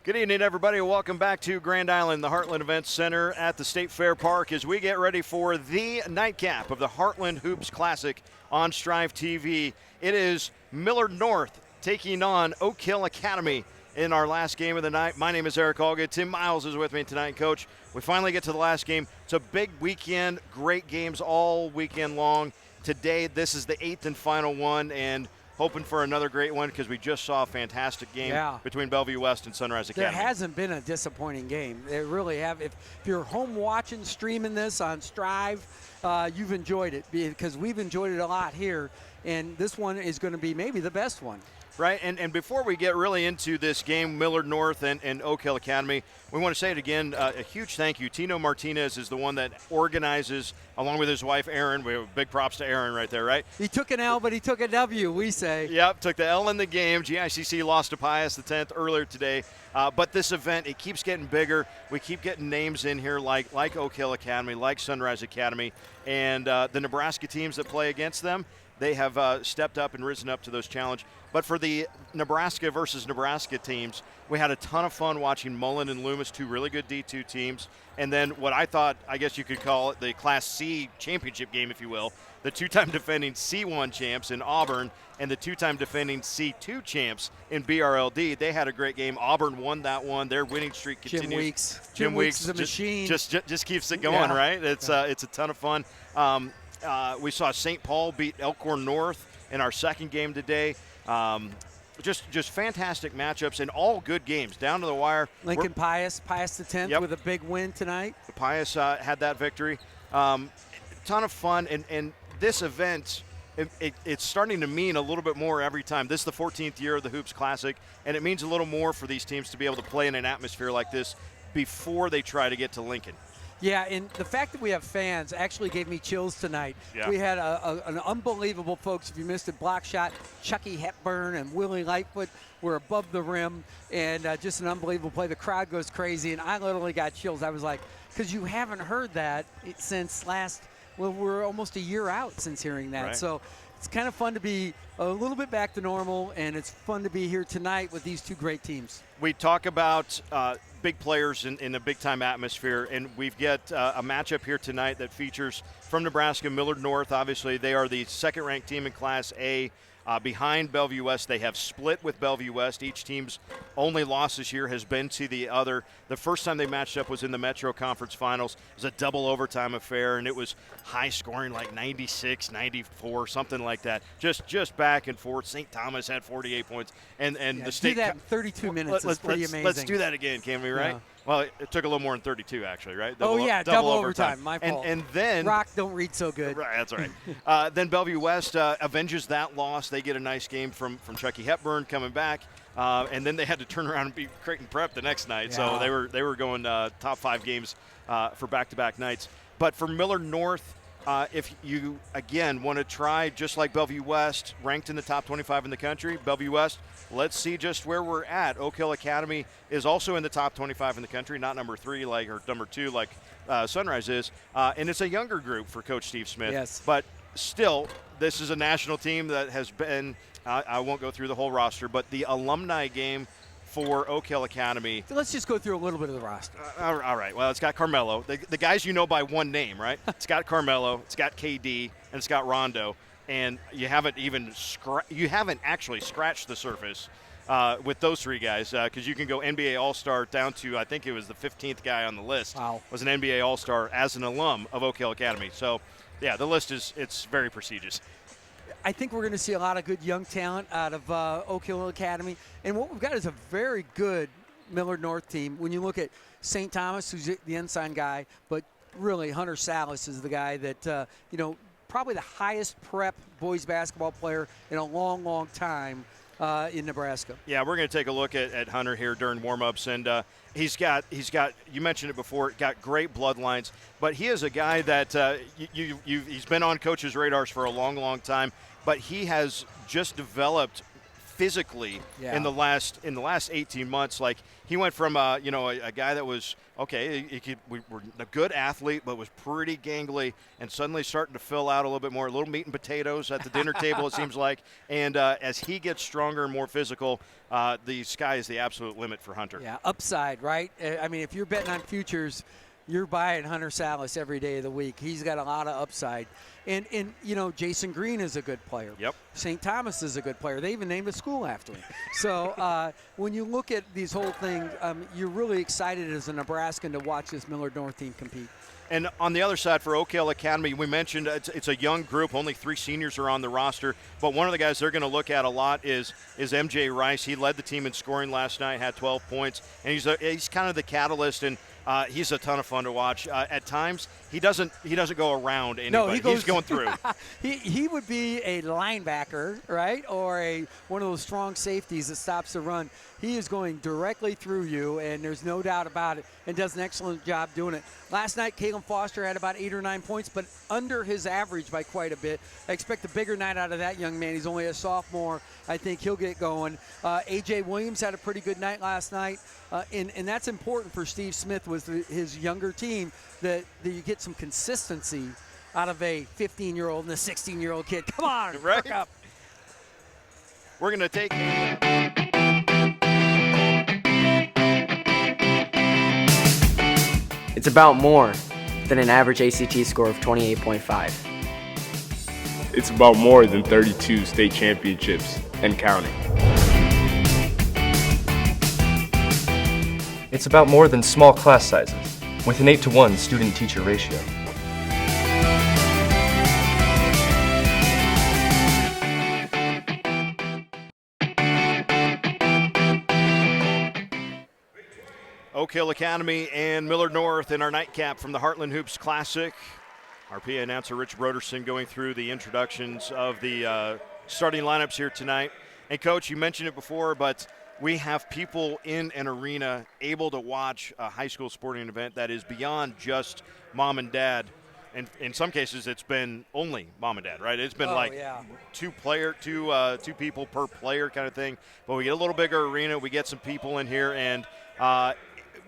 Good evening, everybody, and welcome back to Grand Island, the Heartland Events Center at the State Fair Park as we get ready for the nightcap of the Heartland Hoops Classic on Striv TV. It is Millard North taking on Oak Hill Academy in our last game of the night. My name is Eric Allgood. Tim Miles is with me tonight, Coach. We finally get to the last game. It's a big weekend, great games all weekend long. Today, this is the 8th and final one, and hoping for another great one because we just saw a fantastic game between Bellevue West and Sunrise Academy. There hasn't been a disappointing game. They really have. If you're home watching, streaming this on Striv, you've enjoyed it because we've enjoyed it a lot here, and this one is going to be maybe the best one. Right, and before we get really into this game, Millard North and Oak Hill Academy, we want to say it again, a huge thank you. Tino Martinez is the one that organizes, along with his wife, Erin. We have big props to Erin right there, right? He took an L, but he took a W, we say. Yep, took the L in the game. GICC lost to Pius X earlier today. But this event, it keeps getting bigger. We keep getting names in here like Oak Hill Academy, like Sunrise Academy, and the Nebraska teams that play against them, they have stepped up and risen up to those challenges. But for the Nebraska versus Nebraska teams, we had a ton of fun watching Mullen and Loomis, two really good D2 teams. And then what I thought, I guess you could call it the Class C championship game, if you will, the two-time defending C1 champs in Auburn and the two-time defending C2 champs in BRLD. They had a great game. Auburn won that one. Their winning streak continues. Jim Weeks is a machine. Just keeps it going, right? It's a ton of fun. We saw St. Paul beat Elkhorn North in our second game today. Just fantastic matchups and all good games down to the wire. Lincoln Pius X with a big win tonight. Pius had that victory. Ton of fun, and this event, it's starting to mean a little bit more every time. This is the 14th year of the Hoops Classic, and it means a little more for these teams to be able to play in an atmosphere like this before they try to get to Lincoln. Yeah, and the fact that we have fans actually gave me chills tonight. Yeah. We had an unbelievable, folks, if you missed it, block shot. Chucky Hepburn and Willie Lightfoot were above the rim, and just an unbelievable play. The crowd goes crazy, and I literally got chills. I was like, because you haven't heard that since we're almost a year out since hearing that. Right. So it's kind of fun to be a little bit back to normal, and it's fun to be here tonight with these two great teams. We talk about big players in a big-time atmosphere, and we've got a matchup here tonight that features from Nebraska, Millard North. Obviously, they are the second-ranked team in Class A. Behind Bellevue West, they have split with Bellevue West. Each team's only loss this year has been to the other. The first time they matched up was in the Metro Conference Finals. It was a double overtime affair, and it was high scoring, like 96, 94, something like that. Just back and forth. St. Thomas had 48 points, and the state. Do that in 32 minutes. It's pretty amazing. Let's do that again, can we? Right? Yeah. Well, it took a little more than 32, actually, right? Double overtime. My fault. And then Rock don't read so good. Right, that's right. Then Bellevue West avenges that loss. They get a nice game from Chucky Hepburn coming back, and then they had to turn around and beat Creighton Prep the next night. Yeah. So they were going top 5 games for back-to-back nights. But for Millard North, if you, again, want to try, just like Bellevue West, ranked in the top 25 in the country, Bellevue West, let's see just where we're at. Oak Hill Academy is also in the top 25 in the country, not number 3 or number 2 like Sunrise is. And it's a younger group for Coach Steve Smith. Yes. But still, this is a national team that has been, I won't go through the whole roster, but the alumni game for Oak Hill Academy. Let's just go through a little bit of the roster. All right. Well, it's got Carmelo. The guys you know by one name, right? It's got Carmelo, it's got KD, and it's got Rondo. And you haven't actually scratched the surface with those 3 guys because you can go NBA All-Star down to, I think it was the 15th guy on the list. Wow. Was an NBA All-Star as an alum of Oak Hill Academy. So, yeah, the list it's very prestigious. I think we're going to see a lot of good young talent out of Oak Hill Academy. And what we've got is a very good Millard North team. When you look at St. Thomas, who's the ensign guy, but really Hunter Salas is the guy that, probably the highest prep boys basketball player in a long, long time in Nebraska. Yeah, we're going to take a look at Hunter here during warm-ups, and he's got, you mentioned it before, got great bloodlines, but he is a guy that he's been on coaches' radars for a long, long time, but he has just developed physically in the last 18 months. Like, he went from a guy that was we're a good athlete, but was pretty gangly, and suddenly starting to fill out a little bit more, a little meat and potatoes at the dinner table, it seems like. And as he gets stronger and more physical, the sky is the absolute limit for Hunter. Yeah, upside, right? I mean, if you're betting on futures, you're buying Hunter Salas every day of the week. He's got a lot of upside. And Jason Green is a good player. Yep. St. Thomas is a good player. They even named a school after him. So when you look at these whole things, you're really excited as a Nebraskan to watch this Millard North team compete. And on the other side for Oak Hill Academy, we mentioned it's a young group. Only 3 seniors are on the roster. But one of the guys they're going to look at a lot is MJ Rice. He led the team in scoring last night, had 12 points. And he's kind of the catalyst, and he's a ton of fun to watch. At times, he doesn't go around anybody. No, he's going through. he would be a linebacker, right, or one of those strong safeties that stops the run. He is going directly through you, and there's no doubt about it, and does an excellent job doing it. Last night, Caleb Foster had about 8 or 9 points, but under his average by quite a bit. I expect a bigger night out of that young man. He's only a sophomore. I think he'll get going. A.J. Williams had a pretty good night last night, and that's important for Steve Smith with his younger team, that you get some consistency out of a 15-year-old and a 16-year-old kid. Come on, right? Up. We're going to take It's about more than an average ACT score of 28.5. It's about more than 32 state championships and counting. It's about more than small class sizes, with an 8-to-1 student-teacher ratio. Oak Hill Academy and Millard North in our nightcap from the Heartland Hoops Classic. Our PA announcer Rich Broderson going through the introductions of the starting lineups here tonight. And Coach, you mentioned it before, but we have people in an arena able to watch a high school sporting event that is beyond just mom and dad. And in some cases, it's been only mom and dad, right? It's been two people per player kind of thing. But we get a little bigger arena. We get some people in here, and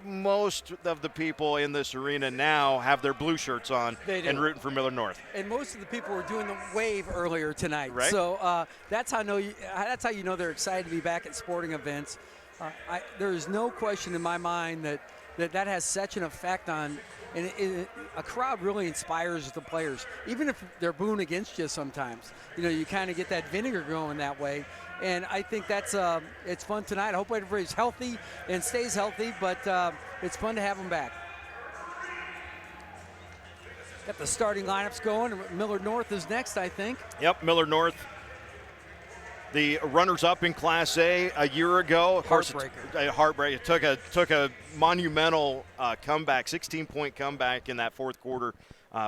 most of the people in this arena now have their blue shirts on and rooting for Millard North. And most of the people were doing the wave earlier tonight. Right. So that's how you know they're excited to be back at sporting events. There is no question in my mind that has such an effect on, and a crowd really inspires the players. Even if they're booing against you sometimes, you kind of get that vinegar going that way. And I think that's it's fun tonight. I hope everybody's healthy and stays healthy, but it's fun to have them back. Got the starting lineups going. Millard North is next, I think. Yep, Millard North, the runners-up in Class A year ago. Of course, heartbreaker. It took a monumental comeback, 16-point comeback in that fourth quarter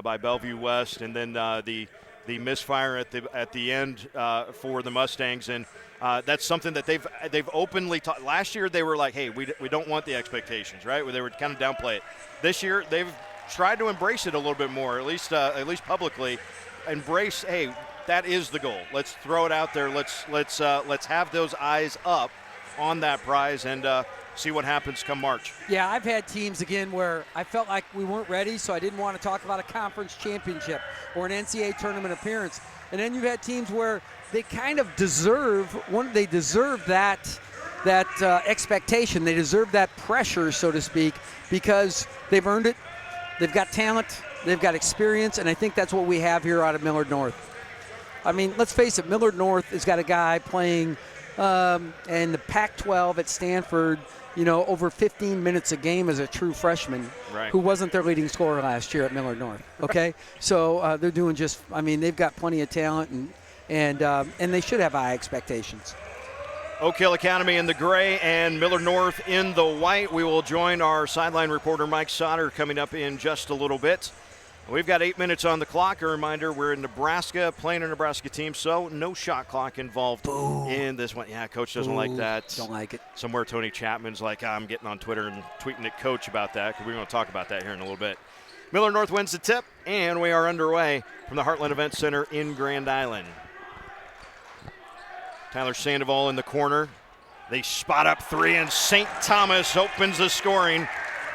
by Bellevue West, and then the misfire at the end for the Mustangs, and that's something that they've openly taught. Last year they were like, hey, we don't want the expectations, right? They were kind of downplay it. This year they've tried to embrace it a little bit more, at least publicly. Embrace, hey, that is the goal. Let's throw it out there. Let's have those eyes up on that prize and see what happens come March. Yeah, I've had teams, again, where I felt like we weren't ready, so I didn't want to talk about a conference championship or an NCAA tournament appearance. And then you've had teams where they kind of deserve that expectation. They deserve that pressure, so to speak, because they've earned it. They've got talent. They've got experience, and I think that's what we have here out of Millard North. I mean, let's face it, Millard North has got a guy playing in the Pac-12 at Stanford, over 15 minutes a game as a true freshman, right, who wasn't their leading scorer last year at Millard North. Okay, so they're doing they've got plenty of talent, and they should have high expectations. Oak Hill Academy in the gray and Millard North in the white. We will join our sideline reporter Mike Sauter coming up in just a little bit. We've got 8 minutes on the clock. A reminder, we're in Nebraska, playing a Nebraska team, so no shot clock involved in this one. Yeah, Coach doesn't like that. Don't like it. Somewhere Tony Chapman's like, I'm getting on Twitter and tweeting at Coach about that, because we're going to talk about that here in a little bit. Millard North wins the tip, and we are underway from the Heartland Event Center in Grand Island. Tyler Sandoval in the corner. They spot up three, and St. Thomas opens the scoring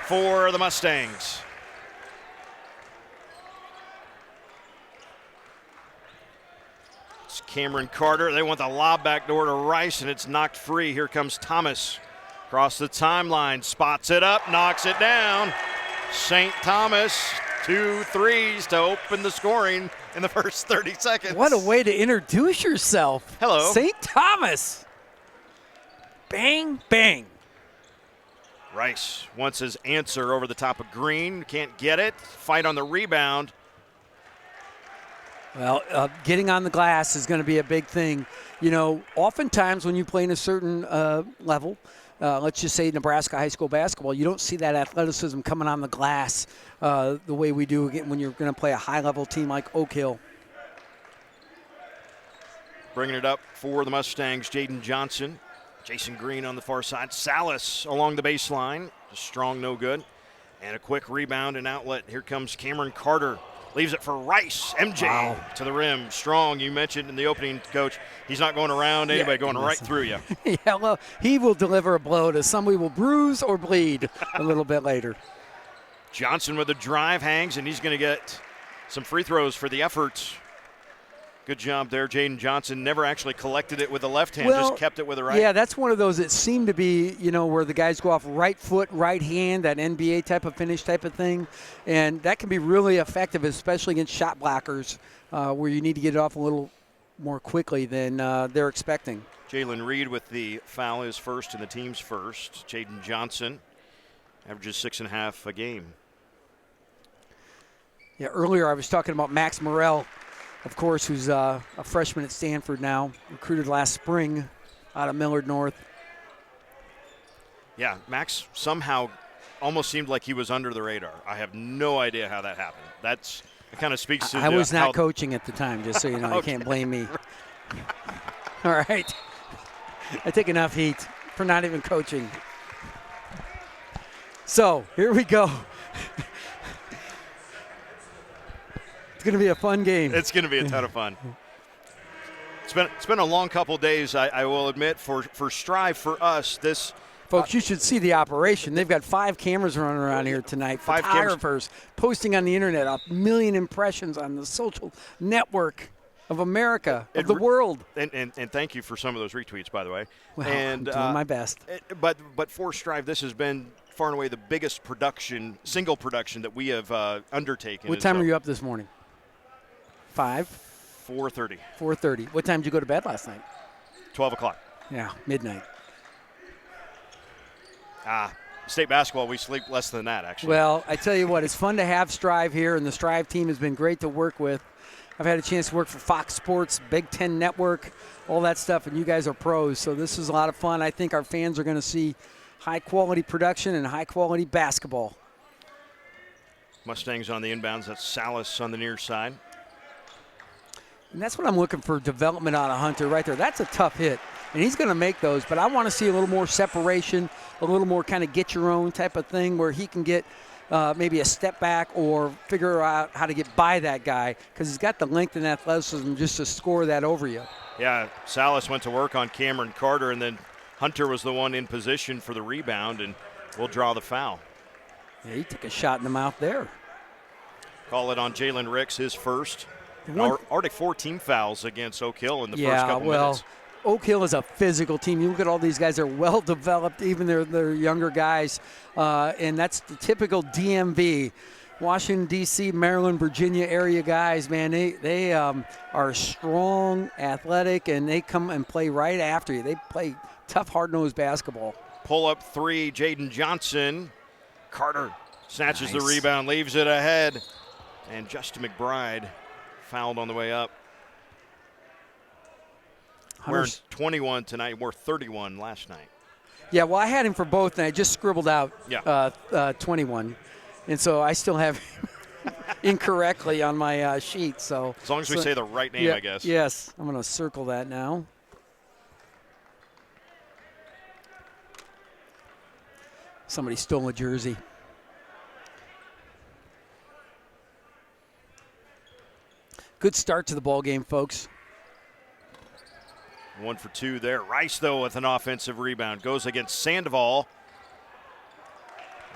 for the Mustangs. It's Cameron Carter. They want the lob back door to Rice, and it's knocked free. Here comes Thomas. Across the timeline, spots it up, knocks it down. St. Thomas, 2 threes to open the scoring in the first 30 seconds. What a way to introduce yourself. Hello. St. Thomas. Bang, bang. Rice wants his answer over the top of Green. Can't get it. Fight on the rebound. Well, getting on the glass is going to be a big thing. You know, oftentimes when you play in a certain level, let's just say Nebraska high school basketball, you don't see that athleticism coming on the glass the way we do when you're going to play a high-level team like Oak Hill. Bringing it up for the Mustangs, Jaden Johnson. Jason Green on the far side. Salas along the baseline. Just strong, no good. And a quick rebound and outlet. Here comes Cameron Carter. Leaves it for Rice. MJ to the rim. Strong, you mentioned in the opening, Coach. He's not going around anybody, going right through you. Yeah, well, he will deliver a blow to somebody will bruise or bleed a little bit later. Johnson with a drive, hangs, and he's going to get some free throws for the effort. Good job there, Jaden Johnson. Never actually collected it with the left hand, just kept it with the right. Yeah, that's one of those that seem to be, you know, where the guys go off right foot, right hand, that NBA type of finish type of thing. And that can be really effective, especially against shot blockers where you need to get it off a little more quickly than they're expecting. Jalen Reed with the foul, his first and the team's first. Jaden Johnson averages 6.5 a game. Yeah, earlier I was talking about Max Morrell, of course, who's a freshman at Stanford now, recruited last spring out of Millard North. Yeah, Max somehow almost seemed like he was under the radar. I have no idea how that happened. It kind of speaks to I was not coaching at the time, just so you know. Okay. You can't blame me. All right. I take enough heat for not even coaching. So, here we go. It's going to be a fun game. It's going to be a ton of fun. It's been a long couple days, I will admit, for Striv, for us. This Folks, you should see the operation. They've got 5 cameras running around here tonight. 5 photographers posting on the internet, 1 million impressions on the social network of America, of the world. And thank you for some of those retweets, by the way. Well, and I'm doing my best. But for Striv, this has been far and away the biggest single production that we have undertaken. What time were you up this morning? 4:30. 4:30. What time did you go to bed last night? 12 o'clock. Yeah, midnight. State basketball, we sleep less than that, actually. Well, I tell you what, it's fun to have Striv here, and the Striv team has been great to work with. I've had a chance to work for Fox Sports, Big Ten Network, all that stuff, and you guys are pros, so this is a lot of fun. I think our fans are going to see high-quality production and high-quality basketball. Mustangs on the inbounds. That's Salas on the near side. And that's what I'm looking for, development out of Hunter right there. That's a tough hit, and he's going to make those, but I want to see a little more separation, a little more kind of get-your-own type of thing where he can get maybe a step back or figure out how to get by that guy because he's got the length and athleticism just to score that over you. Yeah, Salas went to work on Cameron Carter, and then Hunter was the one in position for the rebound, and we'll draw the foul. Yeah, he took a shot in the mouth there. Call it on Jalen Ricks, his first. Already 4 team fouls against Oak Hill in the first couple minutes. Oak Hill is a physical team. You look at all these guys; they're well developed, even they're younger guys, and that's the typical DMV, Washington D.C., Maryland, Virginia area guys. Man, they are strong, athletic, and they come and play right after you. They play tough, hard-nosed basketball. Pull up 3, Jaden Johnson. Carter snatches the rebound, leaves it ahead, and Justin McBride fouled on the way up. We're 21 tonight. We're 31 last night. Yeah, well, I had him for both, and I just scribbled out 21. And so I still have him incorrectly on my sheet. So as long as we say the right name, I guess. Yes, I'm going to circle that now. Somebody stole a jersey. Good start to the ball game, folks. 1 for 2 there. Rice, though, with an offensive rebound. Goes against Sandoval.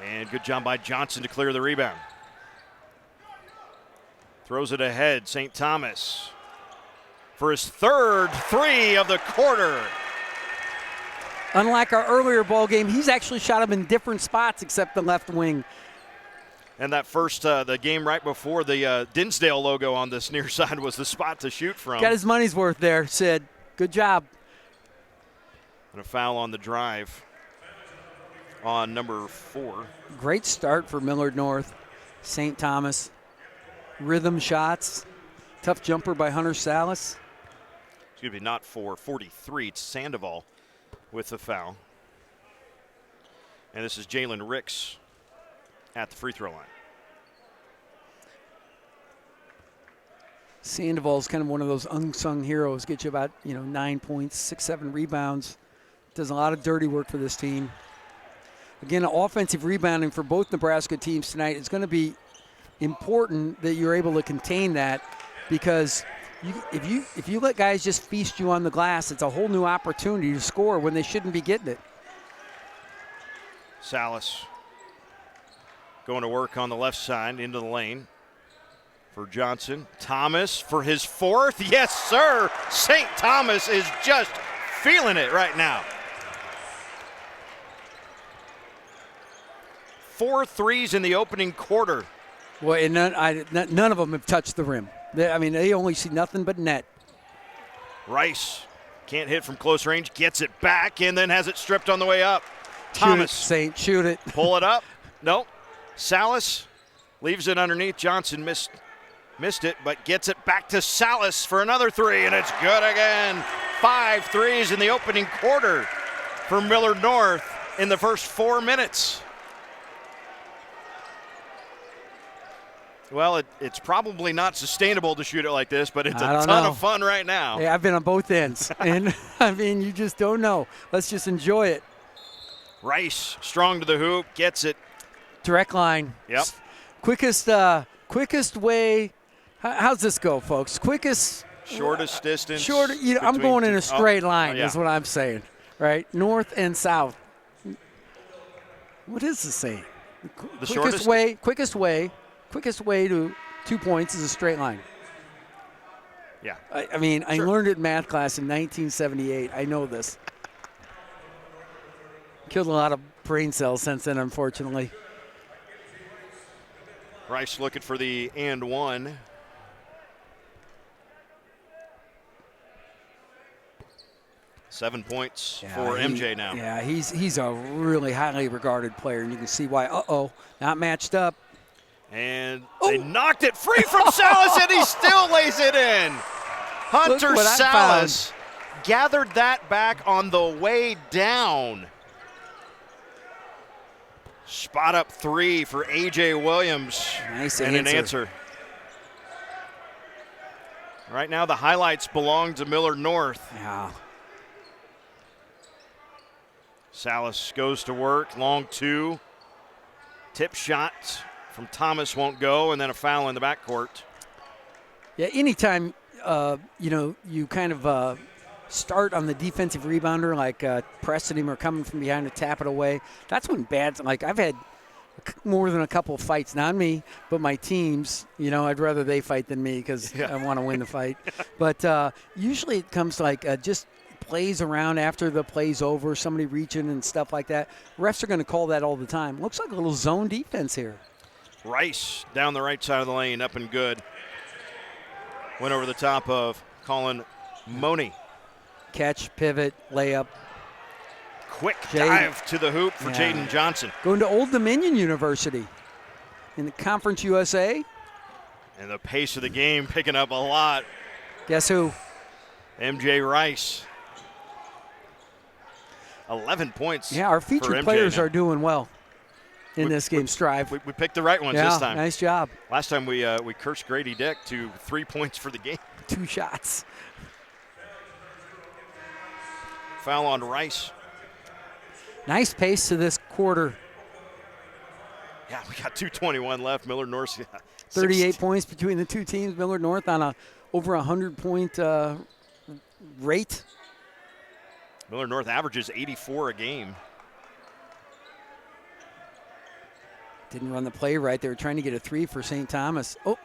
And good job by Johnson to clear the rebound. Throws it ahead. St. Thomas for his third 3 of the quarter. Unlike our earlier ball game, he's actually shot them in different spots except the left wing. And that first, the game right before the Dinsdale logo on this near side was the spot to shoot from. Got his money's worth there, Sid. Good job. And a foul on the drive on number 4. Great start for Millard North. St. Thomas. Rhythm shots. Tough jumper by Hunter Salas. Excuse me, not 4, 43. It's Sandoval with the foul. And this is Jalen Ricks at the free throw line. Sandoval's kind of one of those unsung heroes. Get you about 9 points, 6, 7 rebounds. Does a lot of dirty work for this team. Again, offensive rebounding for both Nebraska teams tonight. It's going to be important that you're able to contain that, because if you let guys just feast you on the glass, it's a whole new opportunity to score when they shouldn't be getting it. Salas going to work on the left side into the lane for Johnson. Thomas for his 4th. Yes, sir. St. Thomas is just feeling it right now. 4 threes in the opening quarter. Well, and none of them have touched the rim. They only see nothing but net. Rice can't hit from close range, gets it back, and then has it stripped on the way up. Thomas. Saint, shoot it. Pull it up. Nope. Salas leaves it underneath. Johnson missed it, but gets it back to Salas for another 3, and it's good again. 5 threes in the opening quarter for Millard North in the first 4 minutes. Well, it's probably not sustainable to shoot it like this, but it's a ton of fun right now. Yeah, I've been on both ends, and you just don't know. Let's just enjoy it. Rice, strong to the hoop, gets it. Direct line. Yep. Quickest way. How's this go, folks? Shortest distance. I'm going in a straight line, is what I'm saying, right? North and south. What is the saying? The quickest way to 2 points is a straight line. Yeah. I learned it in math class in 1978. I know this. Killed a lot of brain cells since then, unfortunately. Rice looking for the and one. Seven points for MJ now. Yeah, he's a really highly regarded player, and you can see why. Not matched up. And they knocked it free from Salas, and he still lays it in. Hunter Salas gathered that back on the way down. Spot up 3 for A.J. Williams. Nice and an answer. Right now the highlights belong to Millard North. Yeah. Salas goes to work, long 2. Tip shot from Thomas won't go, and then a foul in the backcourt. Yeah, anytime, you kind of start on the defensive rebounder, like pressing him or coming from behind to tap it away, that's when I've had more than a couple of fights, not me, but my teams. I'd rather they fight than me because I want to win the fight. But usually it comes just plays around after the play's over, somebody reaching and stuff like that. Refs are going to call that all the time. Looks like a little zone defense here. Rice down the right side of the lane, up and good. Went over the top of Colin Money. Catch, pivot, layup. Quick dive to the hoop for Jaden Johnson. Going to Old Dominion University in the Conference USA. And the pace of the game picking up a lot. Guess who? MJ Rice. 11 points. Yeah, our featured players are doing well in this game, Striv. We picked the right ones this time. Nice job. Last time we cursed Grady Dick to 3 points for the game. 2 shots. Foul on Rice. Nice pace to this quarter. Yeah, we got 2:21 left. Millard North. 38 points between the two teams. Millard North on a over 100-point rate. Millard North averages 84 a game. Didn't run the play right. They were trying to get a 3 for St. Thomas. Oh,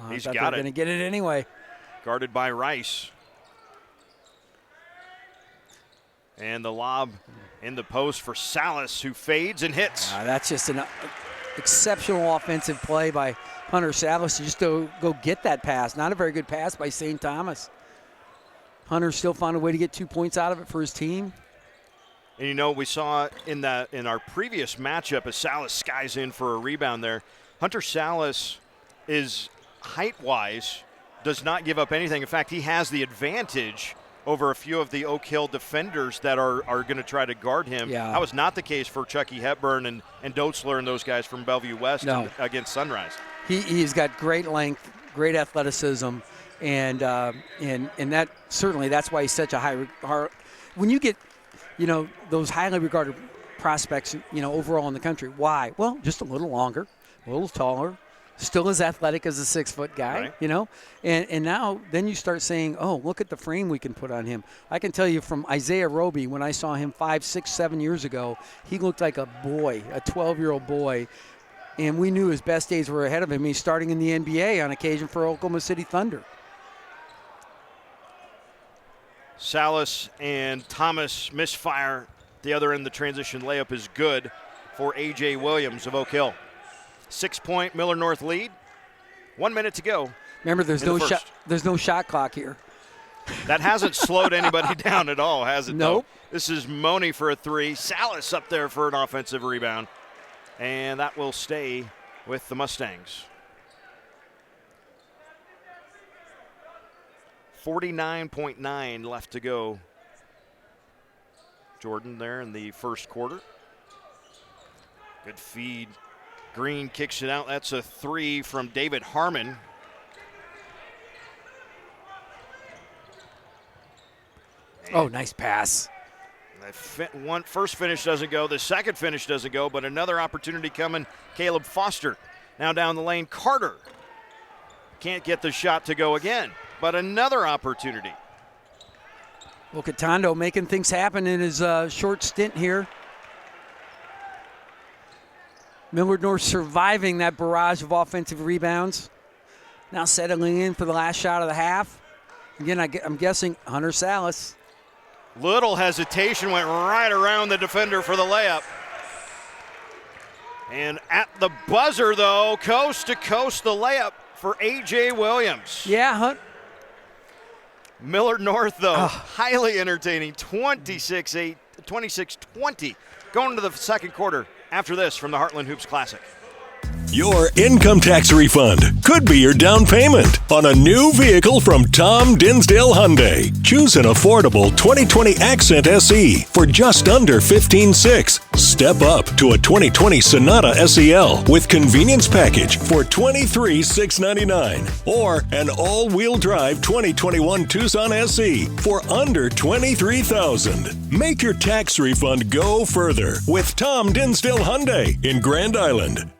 he's got it. Going to get it anyway. Guarded by Rice. And the lob in the post for Salas, who fades and hits. That's just an exceptional offensive play by Hunter Salas to just go get that pass. Not a very good pass by St. Thomas. Hunter still found a way to get 2 points out of it for his team. And you know, we saw in our previous matchup as Salas skies in for a rebound there. Hunter Salas is height-wise, does not give up anything. In fact, he has the advantage over a few of the Oak Hill defenders that are going to try to guard him. Yeah. That was not the case for Chucky Hepburn and Doetzler and those guys from Bellevue West against Sunrise. He's got great length, great athleticism, and that certainly that's why he's such a high. When you get, those highly regarded prospects, overall in the country, why? Well, just a little longer, a little taller. Still as athletic as a 6-foot guy, right. And now then you start saying, oh, look at the frame we can put on him. I can tell you from Isaiah Roby, when I saw him 5, 6, 7 years ago, he looked like a boy, a 12-year-old boy, and we knew his best days were ahead of him. He's starting in the NBA on occasion for Oklahoma City Thunder. Salas and Thomas misfire. The other end, the transition layup is good for A.J. Williams of Oak Hill. 6-point Millard North lead. 1 minute to go. Remember, there's no shot clock here. That hasn't slowed anybody down at all, has it? Nope. Though? This is Money for a 3. Salas up there for an offensive rebound. And that will stay with the Mustangs. 49.9 left to go. Jordan there in the first quarter. Good feed. Green kicks it out. That's a 3 from David Harmon. Oh, nice pass. The first finish doesn't go. The second finish doesn't go, but another opportunity coming. Caleb Foster now down the lane. Carter can't get the shot to go again, but another opportunity. Well, Catondo making things happen in his short stint here. Millard North surviving that barrage of offensive rebounds. Now settling in for the last shot of the half. Again, I'm guessing Hunter Salas. Little hesitation, went right around the defender for the layup. And at the buzzer, though, coast to coast, the layup for A.J. Williams. Yeah, Hunt. Millard North, though, highly entertaining, 26-20, going into the second quarter. After this from the Heartland Hoops Classic. Your income tax refund could be your down payment on a new vehicle from Tom Dinsdale Hyundai. Choose an affordable 2020 Accent SE for just under $15,600. Step up to a 2020 Sonata SEL with convenience package for $23,699. Or an all-wheel drive 2021 Tucson SE for under $23,000. Make your tax refund go further with Tom Dinsdale Hyundai in Grand Island.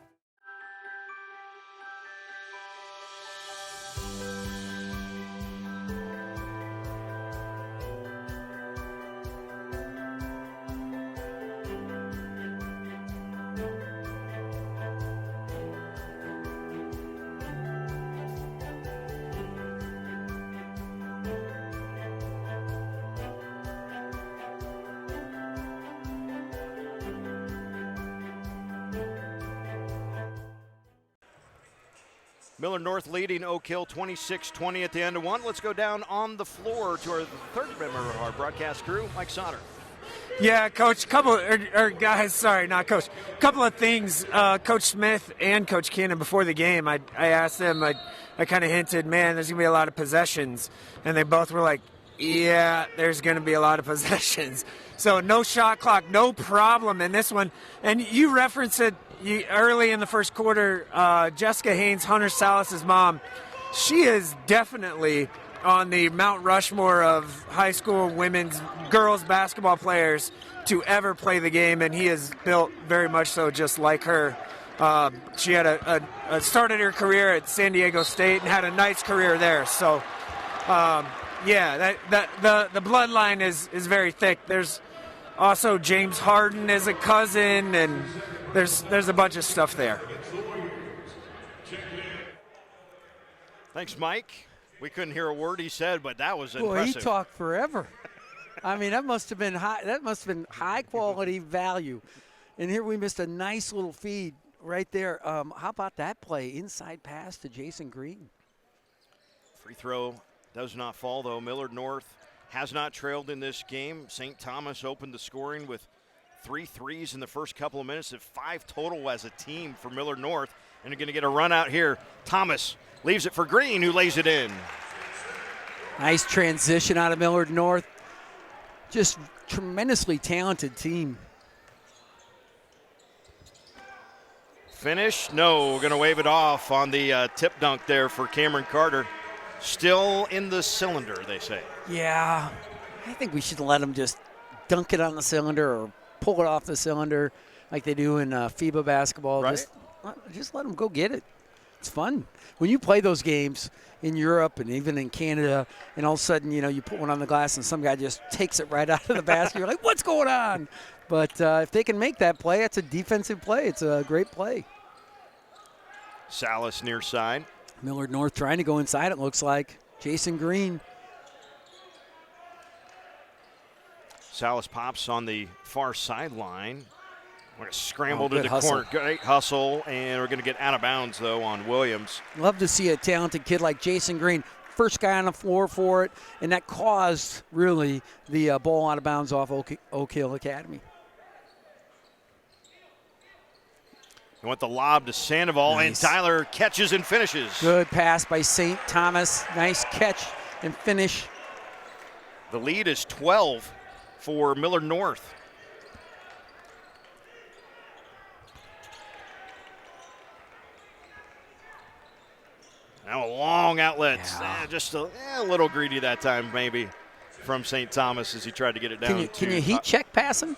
Millard North leading Oak Hill 26-20 at the end of one. Let's go down on the floor to our third member of our broadcast crew, Mike Sauter. Yeah, Coach, couple of things. Coach Smith and Coach Cannon before the game, I asked them, I kind of hinted, man, there's going to be a lot of possessions. And they both were like, yeah, there's going to be a lot of possessions. So no shot clock, no problem in this one. And you referenced it early in the first quarter, Jessica Haynes, Hunter Salas' mom. She is definitely on the Mount Rushmore of high school girls basketball players to ever play the game, and he is built very much so just like her. She had started her career at San Diego State and had a nice career there. So, Yeah, the bloodline is very thick. There's also James Harden as a cousin, and there's a bunch of stuff there. Thanks, Mike. We couldn't hear a word he said, but that was impressive. Boy, he talked forever. I mean, that must have been high quality value. And here we missed a nice little feed right there. How about that play? Inside pass to Jason Green. Free throw does not fall, though. Millard North has not trailed in this game. St. Thomas opened the scoring with 3 threes in the first couple of minutes, at 5 total as a team for Millard North. And they're going to get a run out here. Thomas leaves it for Green, who lays it in. Nice transition out of Millard North. Just tremendously talented team. Finish? No, we're going to wave it off on the tip dunk there for Cameron Carter. Still in the cylinder, they say. Yeah, I think we should let them just dunk it on the cylinder or pull it off the cylinder like they do in FIBA basketball. Right. Just let them go get it. It's fun. When you play those games in Europe and even in Canada, and all of a sudden, you put one on the glass and some guy just takes it right out of the basket. You're like, what's going on? But if they can make that play, it's a defensive play. It's a great play. Salas near side. Millard North trying to go inside, it looks like. Jason Green. Salas pops on the far sideline. We're going to scramble to the hustle. corner. Great hustle, and we're going to get out of bounds, though, on Williams. Love to see a talented kid like Jason Green. First guy on the floor for it, and that caused, really, the ball out of bounds off Oak Hill Academy. They want the lob to Sandoval, Nice. and Tyler catches and finishes. Good pass by St. Thomas. Nice catch and finish. The lead is 12 for Millard North. Now a long outlet. Yeah. Just a little greedy that time, maybe, from St. Thomas as he tried to get it down. Can you heat check passing?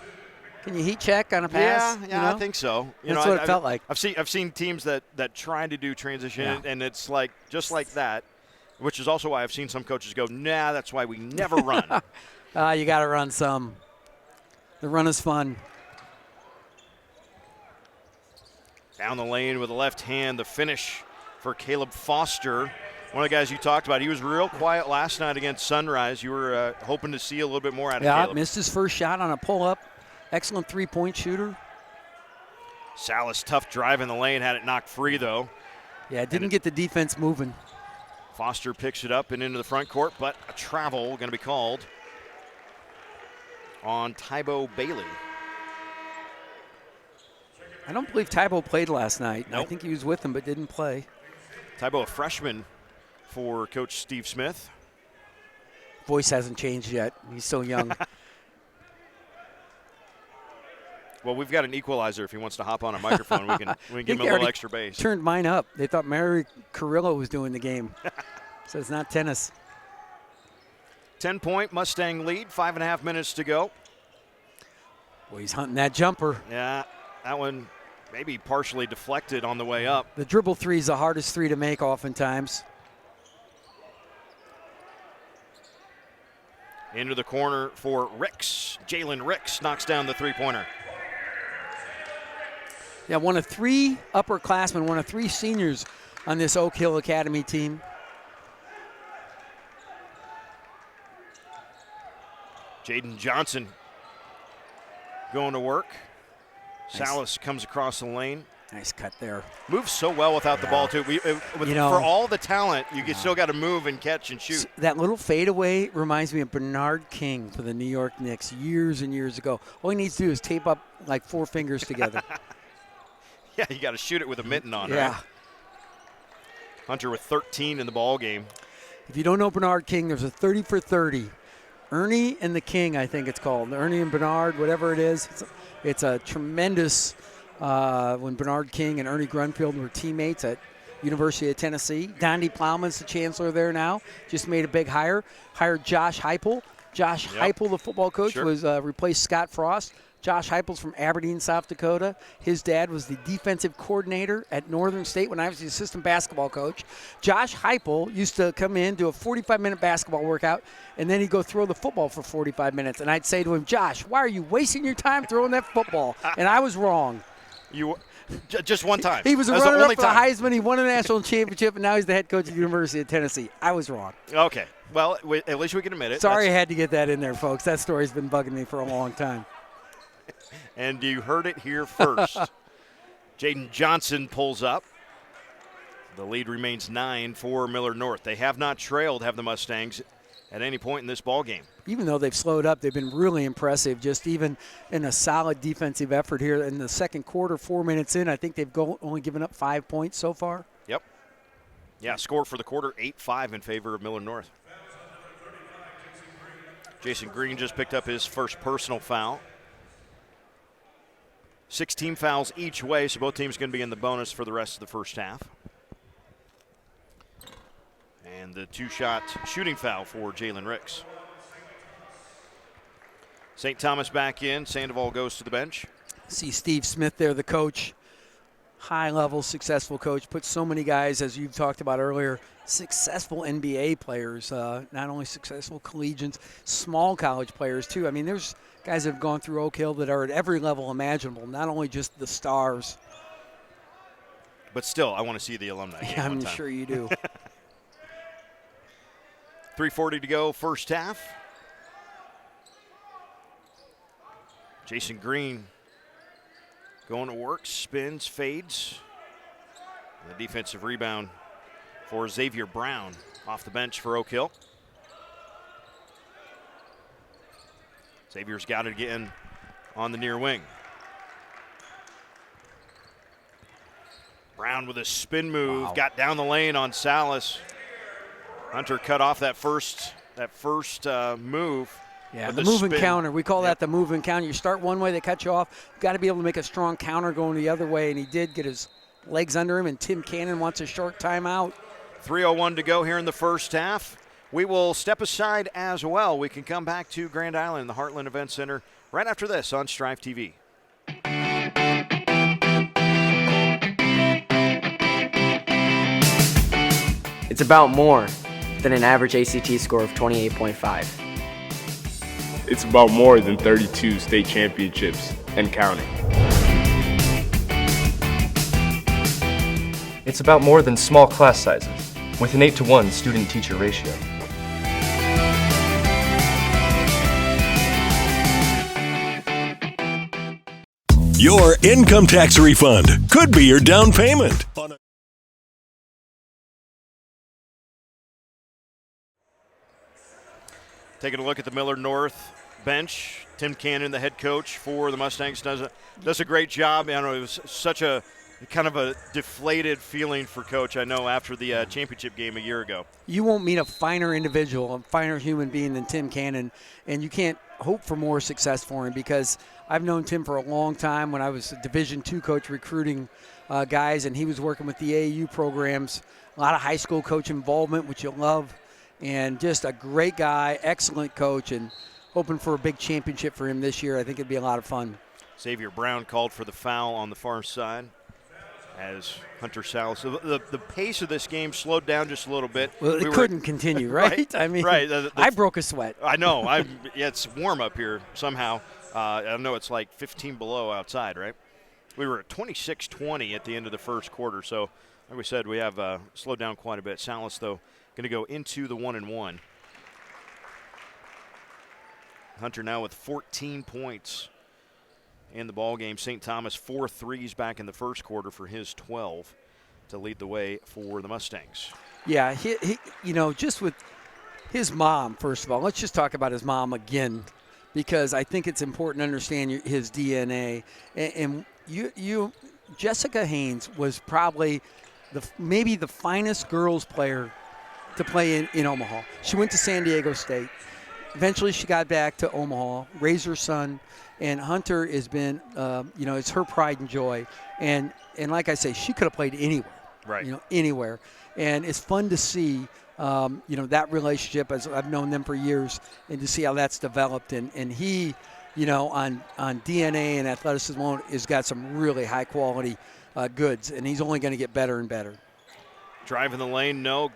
Can you heat check on a pass? Yeah, I think so. That's what it felt like. I've seen teams that try to do transition, and it's like just like that, which is also why I've seen some coaches go, nah, that's why we never run. You got to run some. The run is fun. Down the lane with the left hand, the finish for Caleb Foster. One of the guys you talked about. He was real quiet last night against Sunrise. You were hoping to see a little bit more out of Caleb. Yeah, missed his first shot on a pull-up. Excellent three-point shooter. Salas, tough drive in the lane, had it knocked free, though. Yeah, didn't get the defense moving. Foster picks it up and into the front court, but a travel going to be called on Tybo Bailey. I don't believe Tybo played last night. Nope. I think he was with him but didn't play. Tybo, a freshman for Coach Steve Smith. Voice hasn't changed yet. He's so young. Well, we've got an equalizer. If he wants to hop on a microphone, we can give him a little extra bass. Turned mine up. They thought Mary Carrillo was doing the game. So it's not tennis. 10-point Mustang lead, 5.5 minutes to go. Well, he's hunting that jumper. Yeah, that one maybe partially deflected on the way up. The dribble three is the hardest three to make oftentimes. Into the corner for Ricks. Jalen Ricks knocks down the three-pointer. Yeah, one of 3 upperclassmen, one of 3 seniors on this Oak Hill Academy team. Jaden Johnson going to work. Nice. Salas comes across the lane. Nice cut there. Moves so well without the ball, too. For all the talent, you still got to move and catch and shoot. That little fadeaway reminds me of Bernard King for the New York Knicks years and years ago. All he needs to do is tape up like 4 fingers together. Yeah, you got to shoot it with a mitten on, Yeah. right? Hunter with 13 in the ball game. If you don't know Bernard King, there's a 30 for 30. Ernie and the King, I think it's called. Ernie and Bernard, whatever it is. It's a tremendous, when Bernard King and Ernie Grunfeld were teammates at University of Tennessee. Donnie Plowman's the chancellor there now. Just made a big hire. Hired Josh Heupel. Josh Heupel, the football coach, was replaced Scott Frost. Josh Heupel's from Aberdeen, South Dakota. His dad was the defensive coordinator at Northern State when I was the assistant basketball coach. Josh Heupel used to come in, do a 45-minute basketball workout, and then he'd go throw the football for 45 minutes. And I'd say to him, Josh, why are you wasting your time throwing that football? And I was wrong. You just one time. He was a runner-up for the Heisman. He won a national championship, and now he's the head coach at the University of Tennessee. I was wrong. Okay. Well, at least we can admit it. Sorry I had to get that in there, folks. That story's been bugging me for a long time. And you heard it here first. Jaden Johnson pulls up. The lead remains 9 for Millard North. They have not trailed, have the Mustangs, at any point in this ball game. Even though they've slowed up, they've been really impressive, just even in a solid defensive effort here in the second quarter, 4 minutes in. I think they've only given up 5 points so far. Yep. Yeah, score for the quarter, 8-5 in favor of Millard North. Jason Green just picked up his first personal foul. 6 team fouls each way, so both teams going to be in the bonus for the rest of the first half. And the 2-shot shooting foul for Jalen Ricks. St. Thomas back in. Sandoval goes to the bench. See Steve Smith there, the coach. High-level, successful coach. Put so many guys, as you've talked about earlier, successful NBA players, not only successful collegians, small college players, too. I mean, there's guys that have gone through Oak Hill that are at every level imaginable, not only just the stars. But still, I want to see the alumni game. Yeah, I'm sure you do. 3:40 to go, first half. Jason Green going to work, spins, fades. And the defensive rebound for Xavier Brown off the bench for Oak Hill. Xavier's got it again on the near wing. Brown with a spin move, got down the lane on Salas. Hunter cut off that first move. Yeah, the move and counter. We call that the move and counter. You start one way, they cut you off. You've got to be able to make a strong counter going the other way, and he did get his legs under him, and Tim Cannon wants a short timeout. 3:01 to go here in the first half. We will step aside as well. We can come back to Grand Island, the Heartland Event Center, right after this on Striv TV. It's about more than an average ACT score of 28.5. It's about more than 32 state championships and counting. It's about more than small class sizes, with an 8-to-1 student-teacher ratio. Your income tax refund could be your down payment. Taking a look at the Millard North bench. Tim Cannon, the head coach for the Mustangs, does a great job. I know it was such a kind of a deflated feeling for Coach, I know, after the championship game a year ago. You won't meet a finer individual, a finer human being than Tim Cannon, and you can't hope for more success for him because I've known Tim for a long time when I was a Division II coach recruiting guys, and he was working with the AAU programs, a lot of high school coach involvement, which you'll love. And just a great guy, excellent coach, and hoping for a big championship for him this year. I think it'd be a lot of fun. Xavier Brown called for the foul on the far side as Hunter Salas. So the pace of this game slowed down just a little bit. Well, it couldn't continue, right? I mean, right. I broke a sweat. I know. Yeah, it's warm up here somehow. I know it's like 15 below outside, right? We were at 26-20 at the end of the first quarter. So, like we said, we have slowed down quite a bit. Salas, though, going to go into the 1-and-1. Hunter now with 14 points in the ball game. St. Thomas 4 threes back in the first quarter for his 12 to lead the way for the Mustangs. Yeah, he just with his mom, first of all, let's just talk about his mom again because I think it's important to understand his DNA. And you Jessica Haynes was probably maybe the finest girls player to play in Omaha. She went to San Diego State. Eventually she got back to Omaha, raised her son, and Hunter has been, it's her pride and joy. And like I say, she could have played anywhere, right? Anywhere. And it's fun to see, that relationship, as I've known them for years, and to see how that's developed. And he on DNA and athleticism alone, has got some really high-quality goods, and he's only going to get better and better. Driving the lane, no.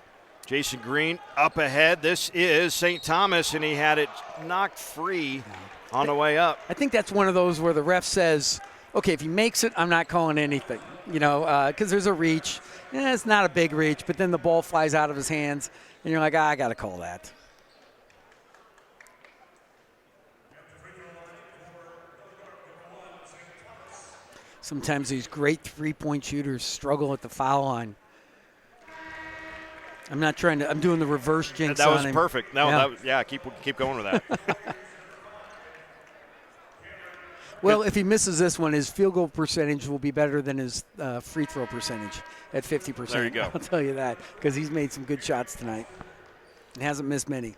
Jason Green up ahead. This is St. Thomas, and he had it knocked free on the way up. I think that's one of those where the ref says, okay, if he makes it, I'm not calling anything, because there's a reach. It's not a big reach, but then the ball flies out of his hands, and you're like, I got to call that. Sometimes these great three-point shooters struggle at the foul line. I'm not trying to. I'm doing the reverse jinx on him. That was perfect. No, yeah. Keep going with that. Well, if he misses this one, his field goal percentage will be better than his free throw percentage at 50%. There you go. I'll tell you that, because he's made some good shots tonight and hasn't missed many.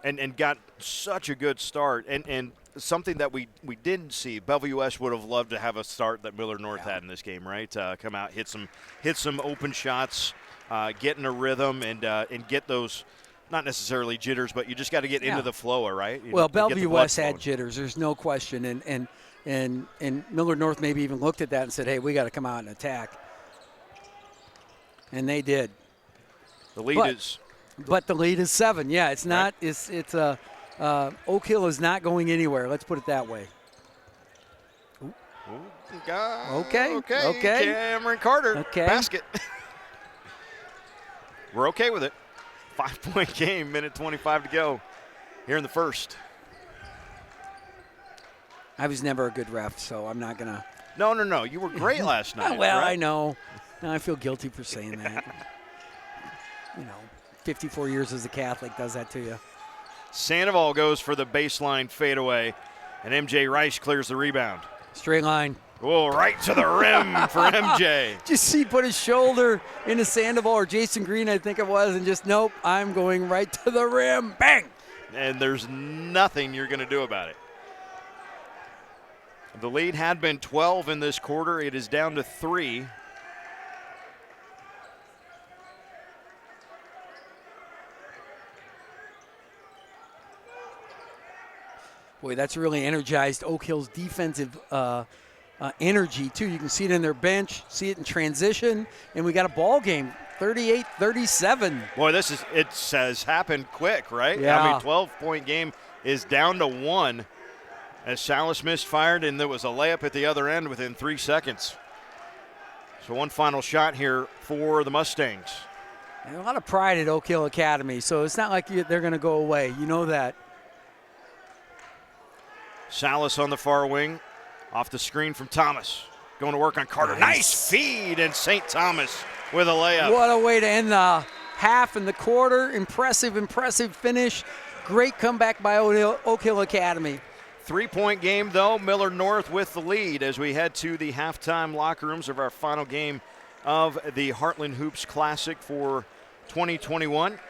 And got such a good start. And something that we didn't see, Bellevue West would have loved to have a start that Millard North had in this game, right? Come out, hit some open shots, get in a rhythm, and get those, not necessarily jitters, but you just got to get into the flow, right? Well, Bellevue West had jitters. There's no question. And Millard North maybe even looked at that and said, hey, we got to come out and attack. And they did. The lead is. But the lead is 7. Yeah, it's not. Right. Oak Hill is not going anywhere. Let's put it that way. Okay. Cameron Carter. Basket. We're okay with it. 5-point game. Minute 25 to go here in the first. I was never a good ref, so I'm not gonna. No. You were great last night. Well, right? I know. Now I feel guilty for saying that. 54 years as a Catholic does that to you. Sandoval goes for the baseline fadeaway, and MJ Rice clears the rebound. Straight line. Oh, right to the rim for MJ. Just see put his shoulder into Sandoval or Jason Green, I think it was, and just, nope, I'm going right to the rim. Bang! And there's nothing you're going to do about it. The lead had been 12 in this quarter. It is down to 3. Boy, that's really energized Oak Hill's defensive energy, too. You can see it in their bench, see it in transition, and we got a ball game, 38-37. Boy, it has happened quick, right? Yeah. I mean, 12-point game is down to 1 as Salas misfired, and there was a layup at the other end within 3 seconds. So one final shot here for the Mustangs. And a lot of pride at Oak Hill Academy, so it's not like they're going to go away. You know that. Salas on the far wing, off the screen from Thomas. Going to work on Carter. Nice feed, and St. Thomas with a layup. What a way to end the half and the quarter. Impressive finish. Great comeback by Oak Hill Academy. 3-point game, though. Millard North with the lead as we head to the halftime locker rooms of our final game of the Heartland Hoops Classic for 2021.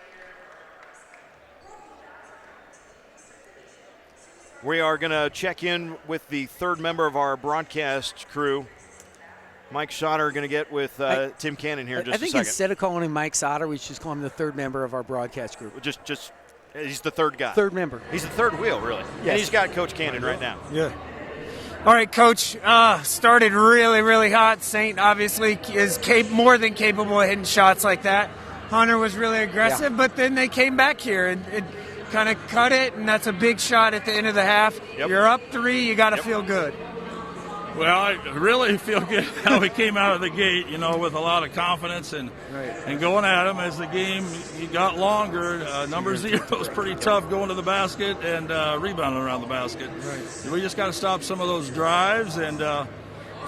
We are going to check in with the third member of our broadcast crew. Mike Sauter going to get with Tim Cannon here in just a second. I think instead of calling him Mike Sauter, we should just call him the third member of our broadcast group. Just he's the third guy. Third member. He's the third wheel, really. Yes. And he's got Coach Cannon right now. Yeah. All right, Coach. Started really, really hot. Saint obviously is more than capable of hitting shots like that. Hunter was really aggressive, but then they came back here and kind of cut it, and that's a big shot at the end of the half. Yep. You're up 3, you got to feel good. Well, I really feel good how we came out of the gate, with a lot of confidence and going at them as the game got longer. Number 0 was pretty tough going to the basket and rebounding around the basket. Right. We just got to stop some of those drives and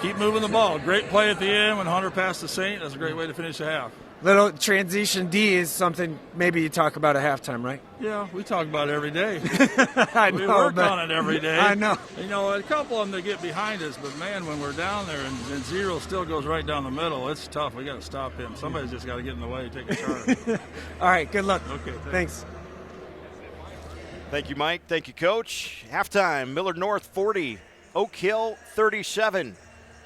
keep moving the ball. Great play at the end when Hunter passed to Saint. That's a great way to finish the half. Little transition D is something maybe you talk about at halftime, right? Yeah, we talk about it every day. We work on it every day. I know. A couple of them, they get behind us, but, man, when we're down there and 0 still goes right down the middle, it's tough. We got to stop him. Somebody's just got to get in the way and take a charge. All right, good luck. Okay, thanks. Thank you, Mike. Thank you, Coach. Halftime, Millard North 40, Oak Hill 37.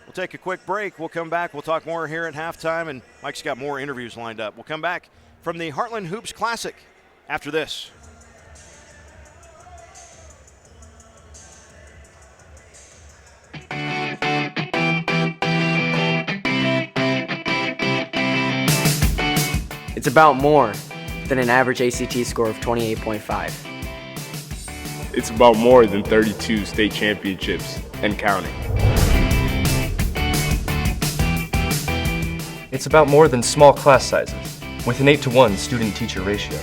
We'll take a quick break. We'll come back. We'll talk more here at halftime, and Mike's got more interviews lined up. We'll come back from the Heartland Hoops Classic after this. It's about more than an average ACT score of 28.5. It's about more than 32 state championships and counting. It's about more than small class sizes, with an 8-to-1 student-teacher ratio.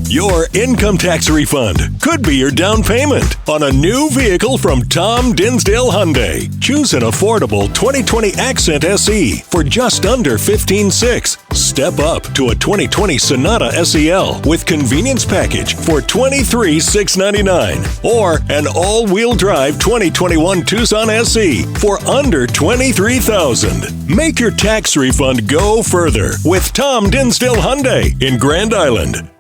Your income tax refund could be your down payment on a new vehicle from Tom Dinsdale Hyundai. Choose an affordable 2020 Accent SE for just under $15,600. Step up to a 2020 Sonata SEL with convenience package for $23,699. Or an all-wheel drive 2021 Tucson SE for under $23,000. Make your tax refund go further with Tom Dinsdale Hyundai in Grand Island.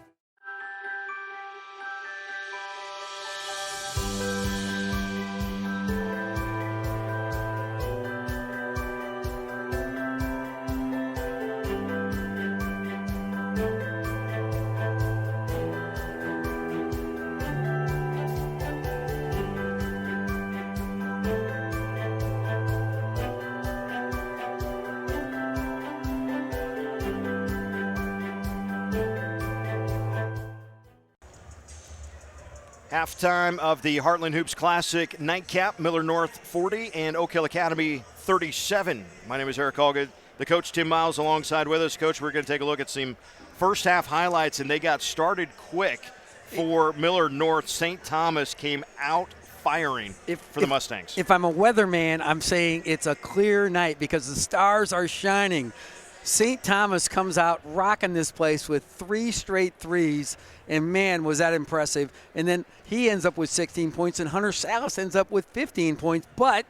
Halftime of the Heartland Hoops Classic nightcap, Millard North 40 and Oak Hill Academy 37. My name is Eric Allgood. The coach, Tim Miles, alongside with us. Coach, we're going to take a look at some first half highlights, and they got started quick for Millard North. St. Thomas came out firing for the Mustangs. If I'm a weatherman, I'm saying it's a clear night because the stars are shining. St. Thomas comes out rocking this place with 3 straight threes, and man, was that impressive. And then he ends up with 16 points, and Hunter Salas ends up with 15 points. But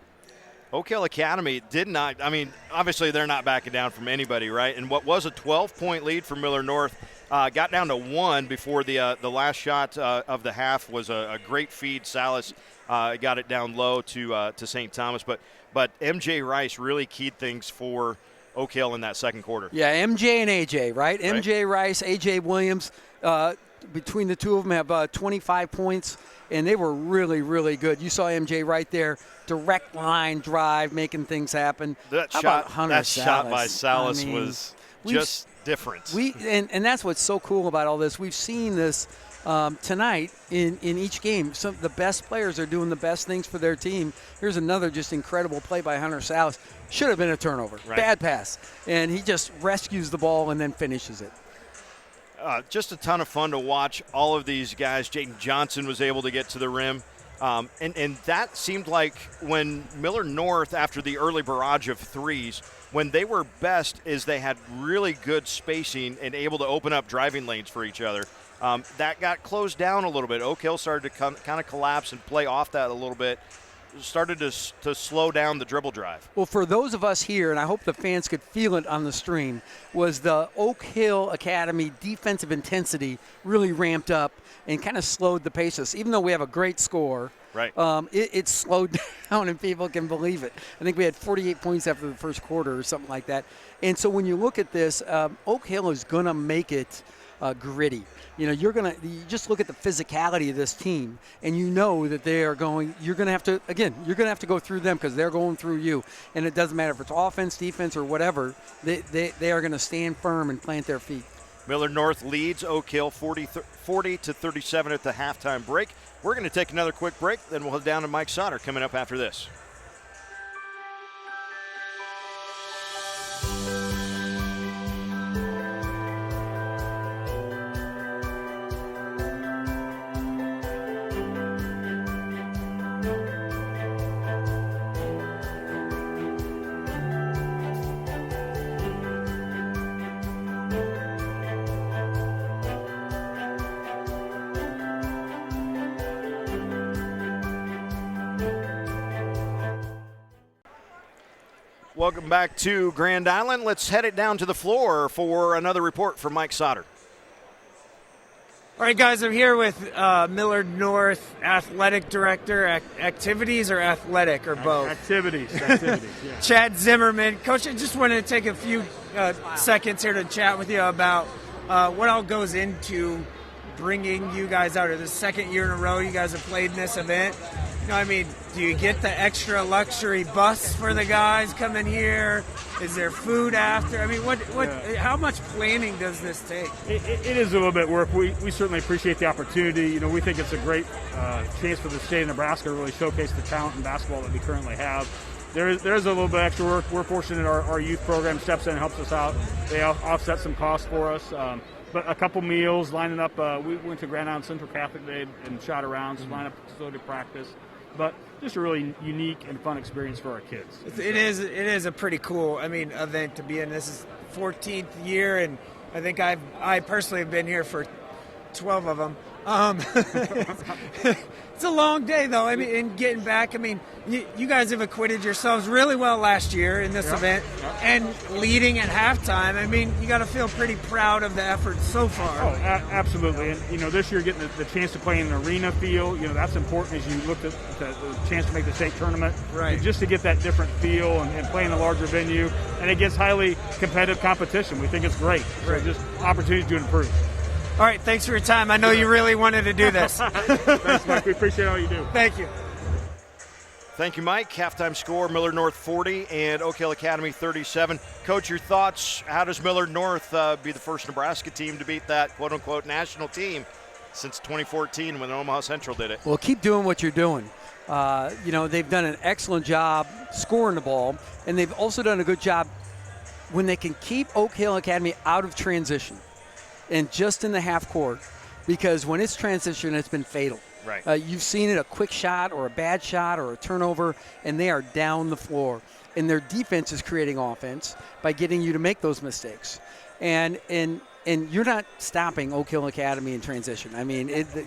Oak Hill Academy did not, I mean, obviously they're not backing down from anybody, right? And what was a 12-point lead for Millard North got down to 1 before the last shot of the half was a great feed. Salas got it down low to St. Thomas. But MJ Rice really keyed things for Oak Hill in that second quarter. Yeah, MJ and AJ, right? MJ Rice, AJ Williams, between the two of them have 25 points, and they were really, really good. You saw MJ right there, direct line drive, making things happen. That shot by Salas was just different. And that's what's so cool about all this. We've seen this tonight in each game. Some of the best players are doing the best things for their team. Here's another just incredible play by Hunter Salas. Should have been a turnover. Right. Bad pass. And he just rescues the ball and then finishes it. Just a ton of fun to watch all of these guys. Jaden Johnson was able to get to the rim. And that seemed like when Millard North, after the early barrage of threes, when they were best is they had really good spacing and able to open up driving lanes for each other. That got closed down a little bit. Oak Hill started to kind of collapse and play off that a little bit. Started to slow down the dribble drive. Well, for those of us here, and I hope the fans could feel it on the stream, was the Oak Hill Academy defensive intensity really ramped up and kind of slowed the pace. Even though we have a great score, right? It slowed down, and people can believe it. I think we had 48 points after the first quarter or something like that. And so when you look at this, Oak Hill is going to make it gritty. You know, you just look at the physicality of this team, and you know that you're going to have to go through them because they're going through you. And it doesn't matter if it's offense, defense, or whatever, they are going to stand firm and plant their feet. Millard North leads Oak Hill 40-37 at the halftime break. We're going to take another quick break, then we'll head down to Mike Sauter coming up after this. Welcome back to Grand Island. Let's head it down to the floor for another report from Mike Sauter. All right, guys, I'm here with Millard North Athletic Director, activities or athletic or both? Activities, yeah. Chad Zimmerman. Coach, I just wanted to take a few seconds here to chat with you about what all goes into bringing you guys out. This is the second year in a row you guys have played in this event. I mean, do you get the extra luxury bus for the guys coming here? Is there food after? I mean, how much planning does this take? It is a little bit of work. We certainly appreciate the opportunity. We think it's a great chance for the state of Nebraska to really showcase the talent in basketball that we currently have. There's a little bit of extra work. We're fortunate our youth program steps in and helps us out. They offset some costs for us. But a couple meals, lining up. We went to Grand Island Central Catholic Day and shot around, so line up facility practice. But just a really unique and fun experience for our kids. It is a pretty cool, event to be in. This is 14th year, and I think I personally have been here for 12 of them. It's a long day, though. And getting back, you guys have acquitted yourselves really well last year in this event, and leading at halftime. You got to feel pretty proud of the effort so far. Oh, absolutely. And this year getting the chance to play in an arena feel, that's important as you look at the chance to make the state tournament. Right. And just to get that different feel and play in a larger venue, and it gets highly competitive competition. We think it's great. Right. So just opportunities to improve. All right, thanks for your time. I know you really wanted to do this. Thanks, Mike. We appreciate all you do. Thank you. Thank you, Mike. Halftime score, Millard North 40 and Oak Hill Academy 37. Coach, your thoughts? How does Millard North be the first Nebraska team to beat that quote-unquote national team since 2014 when Omaha Central did it? Well, keep doing what you're doing. They've done an excellent job scoring the ball, and they've also done a good job when they can keep Oak Hill Academy out of transition and just in the half court, because when it's transition, it's been fatal. Right. You've seen it, a quick shot or a bad shot or a turnover, and they are down the floor. And their defense is creating offense by getting you to make those mistakes. And you're not stopping Oak Hill Academy in transition.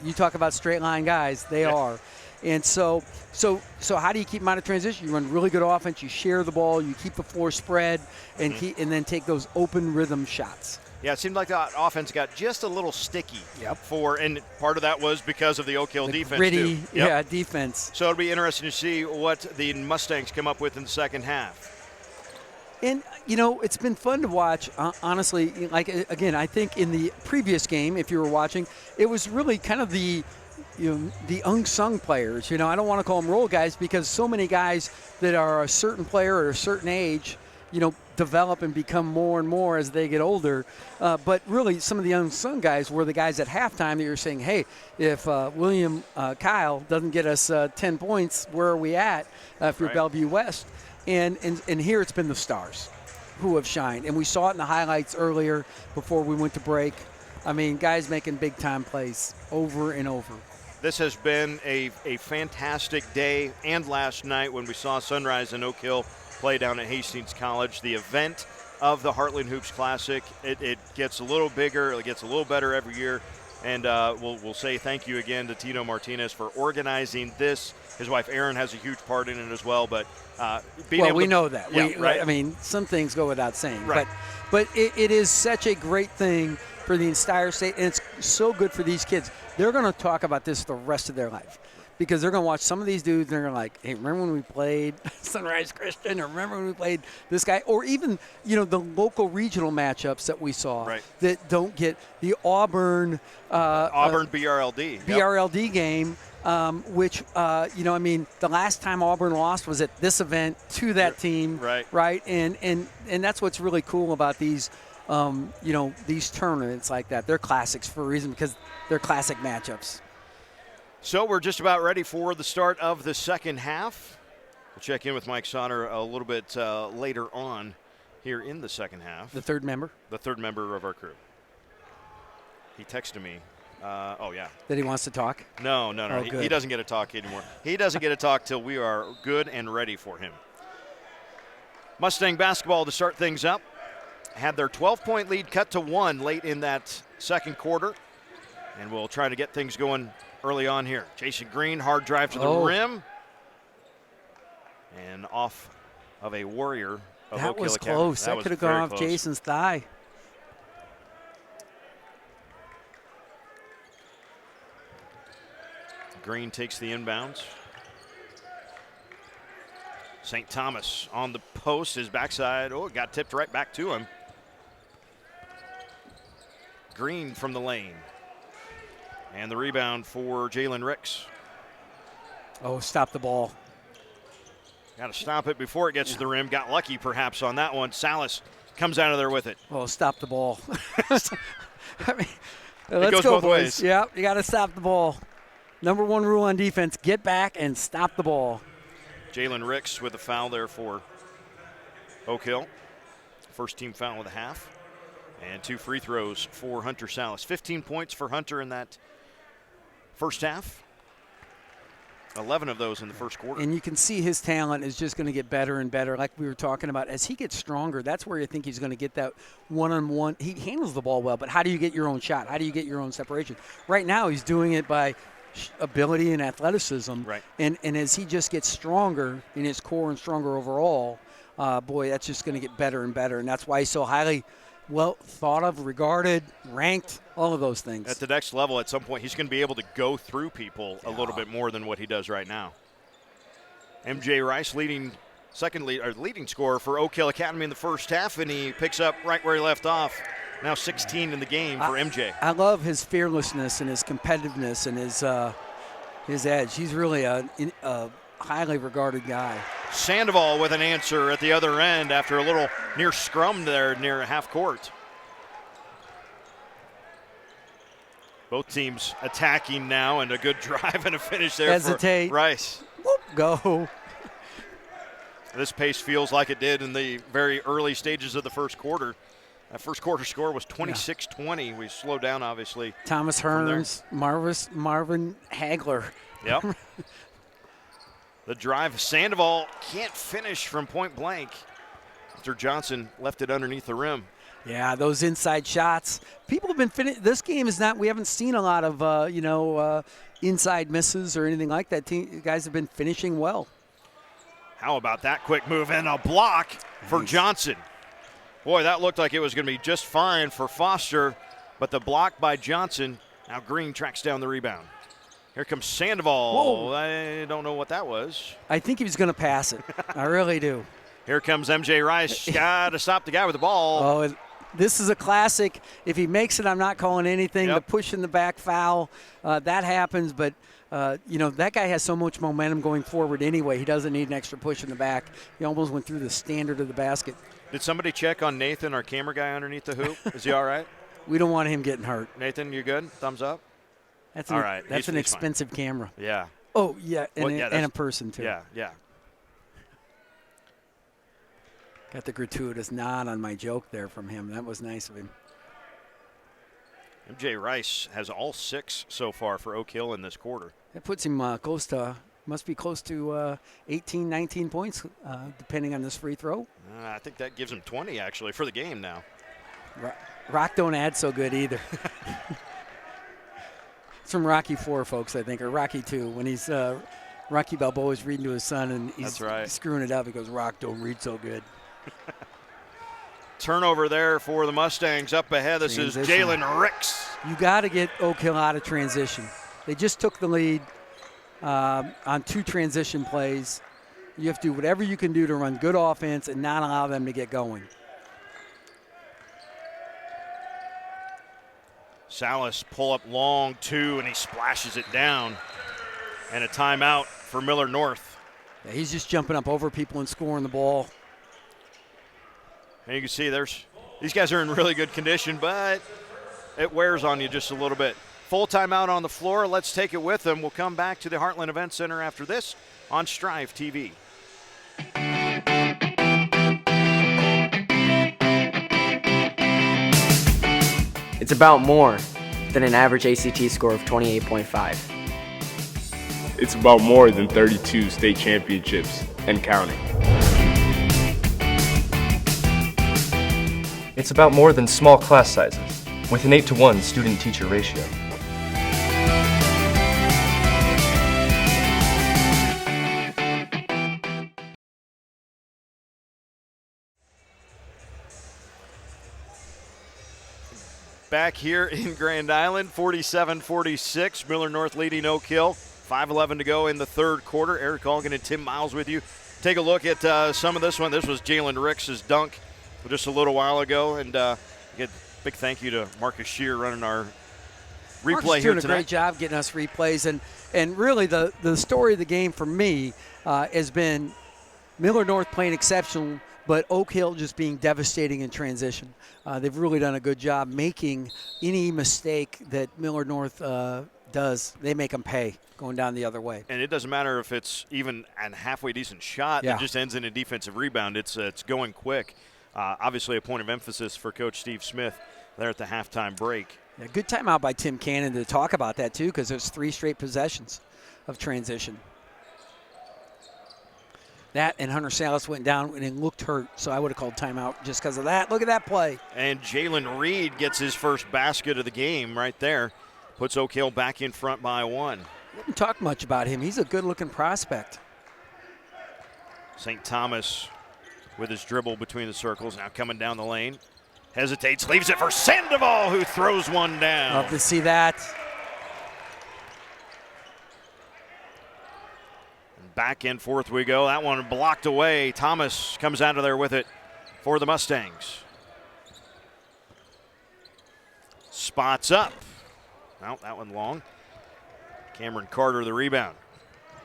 You talk about straight line guys, they are. And so how do you keep them out of transition? You run really good offense, you share the ball, you keep the floor spread, and then take those open rhythm shots. Yeah, it seemed like that offense got just a little sticky. Yep. And part of that was because of the Oak Hill defense, gritty, too. Yep. Defense. So it'll be interesting to see what the Mustangs come up with in the second half. And, it's been fun to watch, honestly. Like, again, I think in the previous game, if you were watching, it was really kind of the unsung players. I don't want to call them role guys because so many guys that are a certain player or a certain age, develop and become more and more as they get older. But really, some of the unsung guys were the guys at halftime that you're saying, hey, if William Kyle doesn't get us 10 points, where are we at if you're Bellevue West? And here it's been the stars who have shined. And we saw it in the highlights earlier before we went to break. Guys making big-time plays over and over. This has been a fantastic day, and last night when we saw Sunrise and Oak Hill play down at Hastings College. The event of the Heartland Hoops Classic, it gets a little bigger, it gets a little better every year, and we'll say thank you again to Tito Martinez for organizing this. His wife Erin has a huge part in it as well, but we know that. Yeah, right. Some things go without saying, right. but it is such a great thing for the entire state, and it's so good for these kids. They're going to talk about this the rest of their life. Because they're going to watch some of these dudes and they're going to like, hey, remember when we played Sunrise Christian, or remember when we played this guy? Or even, the local regional matchups that we saw that don't get the Auburn BRLD. BRLD game, which, the last time Auburn lost was at this event to that team. Right. And that's what's really cool about these, these tournaments like that. They're classics for a reason because they're classic matchups. So we're just about ready for the start of the second half. We'll check in with Mike Sonner a little bit later on here in the second half. The third member? The third member of our crew. He texted me. That he wants to talk? No. Oh, he doesn't get to talk anymore. He doesn't get to talk till we are good and ready for him. Mustang basketball to start things up. Had their 12-point lead cut to 1 late in that second quarter. And we'll try to get things going early on here. Jason Green, hard drive to the rim. And off of a Warrior of Oak Hill Academy. That was close. That could have gone off close. Jason's thigh. Green takes the inbounds. St. Thomas on the post, his backside. Oh, it got tipped right back to him. Green from the lane. And the rebound for Jalen Ricks. Oh, stop the ball. Got to stop it before it gets to the rim. Got lucky perhaps on that one. Salas comes out of there with it. Oh, stop the ball. I mean, it let's goes go, both boys. ways. Yeah, you got to stop the ball. Number one rule on defense, get back and stop the ball. Jalen Ricks with a foul there for Oak Hill. First team foul of the half. And 2 free throws for Hunter Salas. 15 points for Hunter in that first half. 11 of those in the first quarter. And you can see his talent is just going to get better and better, like we were talking about. As he gets stronger, that's where you think he's going to get that one-on-one. He handles the ball well, but how do you get your own shot? How do you get your own separation? Right now he's doing it by ability and athleticism. Right. And as he just gets stronger in his core and stronger overall, boy, that's just going to get better and better. And that's why he's so highly well thought of, regarded, ranked, all of those things. At the next level, at some point, he's going to be able to go through people a little bit more than what he does right now. MJ Rice leading scorer for Oak Hill Academy in the first half, and he picks up right where he left off. Now 16 in the game for MJ. I love his fearlessness and his competitiveness and his edge. He's really a highly regarded guy. Sandoval with an answer at the other end after a little near scrum there near half court. Both teams attacking now, and a good drive and a finish there Hesitate. for Rice. Whoop, go. This pace feels like it did in the very early stages of the first quarter. That first quarter score was 26-20. We slowed down, obviously. Thomas Hearns, Marvin Hagler. Yep. The drive, Sandoval can't finish from point blank after Johnson left it underneath the rim. Yeah, those inside shots. People have been finishing. This game is not. We haven't seen a lot of inside misses or anything like that. Guys have been finishing well. How about that quick move and a block for Johnson? Boy, that looked like it was going to be just fine for Foster, but the block by Johnson. Now Green tracks down the rebound. Here comes Sandoval. Whoa. I don't know what that was. I think he was going to pass it. I really do. Here comes MJ Rice. Got to stop the guy with the ball. Oh, this is a classic. If he makes it, I'm not calling anything. Yep. The push in the back foul, that happens. But, that guy has so much momentum going forward anyway. He doesn't need an extra push in the back. He almost went through the standard of the basket. Did somebody check on Nathan, our camera guy underneath the hoop? Is he all right? We don't want him getting hurt. Nathan, you good? Thumbs up? That's all right. That's he's an expensive camera. Yeah. Oh, yeah, and and a person, too. Yeah. Got the gratuitous nod on my joke there from him. That was nice of him. MJ Rice has all 6 so far for Oak Hill in this quarter. That puts him close to 18, 19 points, depending on this free throw. I think that gives him 20, actually, for the game now. Rock don't add so good either. It's from Rocky 4, folks, I think, or Rocky 2, when he's Rocky Balboa's reading to his son and he's screwing it up. He goes, Rock don't read so good. Turnover there for the Mustangs up ahead. This is Jalen Ricks. You got to get Oak Hill out of transition. They just took the lead on 2 transition plays. You have to do whatever you can do to run good offense and not allow them to get going. Salas pull up long 2, and he splashes it down. And a timeout for Millard North. Yeah, he's just jumping up over people and scoring the ball. And you can see these guys are in really good condition, but it wears on you just a little bit. Full timeout on the floor. Let's take it with them. We'll come back to the Heartland Event Center after this on Striv TV. It's about more than an average ACT score of 28.5. It's about more than 32 state championships and counting. It's about more than small class sizes, with an 8-to-1 student-teacher ratio. Back here in Grand Island, 47-46. Millard North leading Oak Hill. 5:11 to go in the third quarter. Eric Allgood and Tim Miles with you. Take a look at some of this one. This was Jalen Ricks' dunk just a little while ago. And big thank you to Marcus Shear running our replay doing here a tonight. great job getting us replays, and really the story of the game for me has been Millard North playing exceptional, but Oak Hill just being devastating in transition. They've really done a good job making any mistake that Millard North does. They make them pay going down the other way. And it doesn't matter if it's even a halfway decent shot that just ends in a defensive rebound. It's going quick. Obviously a point of emphasis for Coach Steve Smith there at the halftime break. Yeah, good timeout by Tim Cannon to talk about that, too, because there's 3 straight possessions of transition. That and Hunter Salas went down and looked hurt, so I would have called timeout just because of that. Look at that play. And Jalen Reed gets his first basket of the game right there. Puts Oak Hill back in front by 1. Didn't talk much about him. He's a good-looking prospect. St. Thomas with his dribble between the circles, now coming down the lane. Hesitates, leaves it for Sandoval, who throws one down. Love to see that. And back and forth we go. That one blocked away. Thomas comes out of there with it for the Mustangs. Spots up. Well, that one long. Cameron Carter the rebound.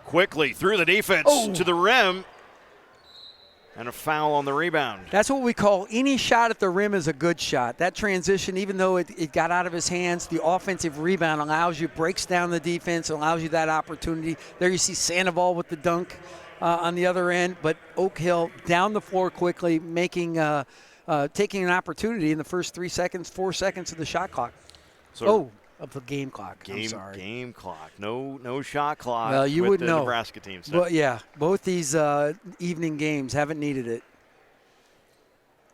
Quickly through the defense to the rim. And a foul on the rebound. That's what we call any shot at the rim is a good shot. That transition, even though it got out of his hands, the offensive rebound allows you, breaks down the defense, allows you that opportunity. There you see Sandoval with the dunk on the other end, but Oak Hill down the floor quickly, making taking an opportunity in the first 3 seconds, 4 seconds of the shot clock. Of the game clock. I'm sorry. Game clock. No shot clock. Well, you with would the know. Nebraska team. Well, yeah, both these evening games haven't needed it.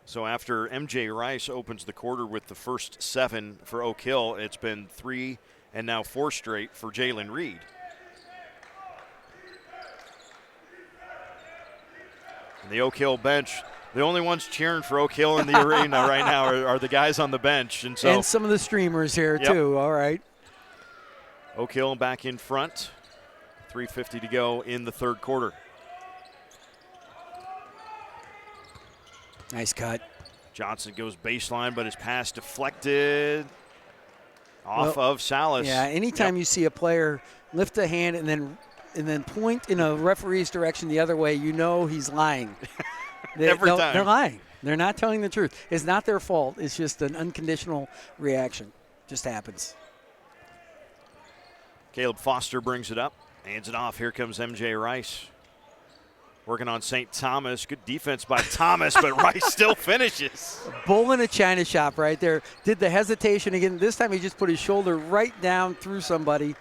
So after MJ Rice opens the quarter with the first 7 for Oak Hill, it's been 3 and now 4 straight for Jalen Reed. And the Oak Hill bench, the only ones cheering for Oak Hill in the arena right now are the guys on the bench. And some of the streamers here, too. All right. Oak Hill back in front. 3:50 to go in the third quarter. Nice cut. Johnson goes baseline, but his pass deflected off of Salas. Yeah, anytime you see a player lift a hand and then point in a referee's direction the other way, you know he's lying. Every time. They're lying. They're not telling the truth. It's not their fault. It's just an unconditional reaction. Just happens. Caleb Foster brings it up. Hands it off. Here comes MJ Rice. Working on St. Thomas. Good defense by Thomas, but Rice still finishes. Bull in a china shop right there. Did the hesitation again. This time he just put his shoulder right down through somebody.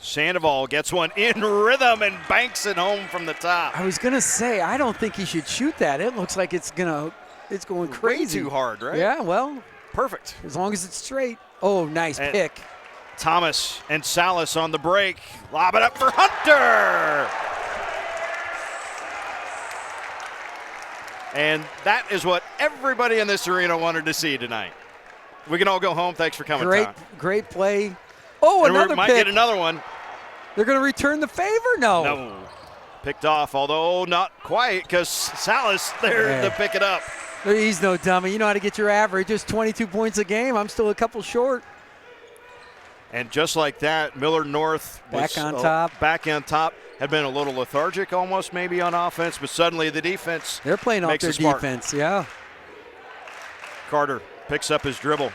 Sandoval gets one in rhythm and banks it home from the top. I was going to say, I don't think he should shoot that. It looks like it's going crazy. Way too hard, right? Yeah, well. Perfect. As long as it's straight. Oh, nice pick. Thomas and Salas on the break. Lob it up for Hunter. And that is what everybody in this arena wanted to see tonight. We can all go home. Thanks for coming, Tom. Great play. Oh, and another we might pick. get another one. They're going to return the favor? No. Picked off, although not quite, because Salas there to pick it up. He's no dummy. You know how to get your average. Just 22 points a game. I'm still a couple short. And just like that, Millard North back on top. Had been a little lethargic almost maybe on offense, but suddenly the defense They're playing off their defense, yeah. Carter picks up his dribble.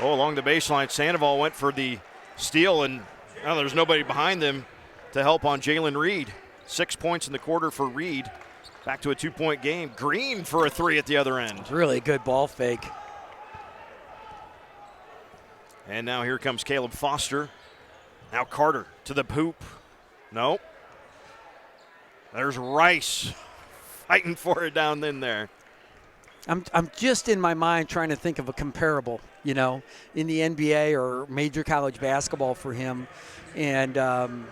Along the baseline, Sandoval went for the steal, and there's nobody behind them to help on Jalen Reed. 6 points in the quarter for Reed. Back to a 2-point game. Green for a 3 at the other end. Really good ball fake. And now here comes Caleb Foster. Now Carter to the hoop. Nope. There's Rice fighting for it down in there. I'm just in my mind trying to think of a comparable, in the NBA or major college basketball for him. And, and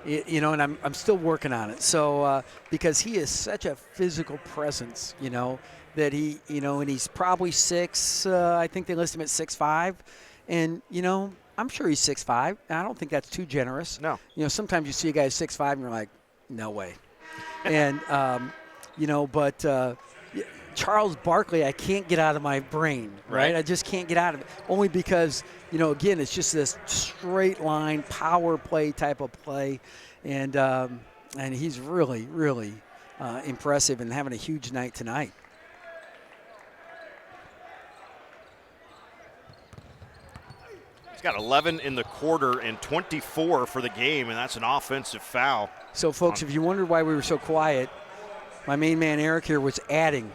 I'm still working on it. So because he is such a physical presence, that he, and he's probably 6. I think they list him at 6'5". And, I'm sure he's 6'5". I don't think that's too generous. No. Sometimes you see a guy 6'5", and you're like, no way. And, but Charles Barkley, I can't get out of my brain, right? I just can't get out of it. Only because, again, it's just this straight line power play type of play. And he's really, really impressive and having a huge night tonight. He's got 11 in the quarter and 24 for the game, and that's an offensive foul. So, folks, if you wondered why we were so quiet, my main man Eric here was adding.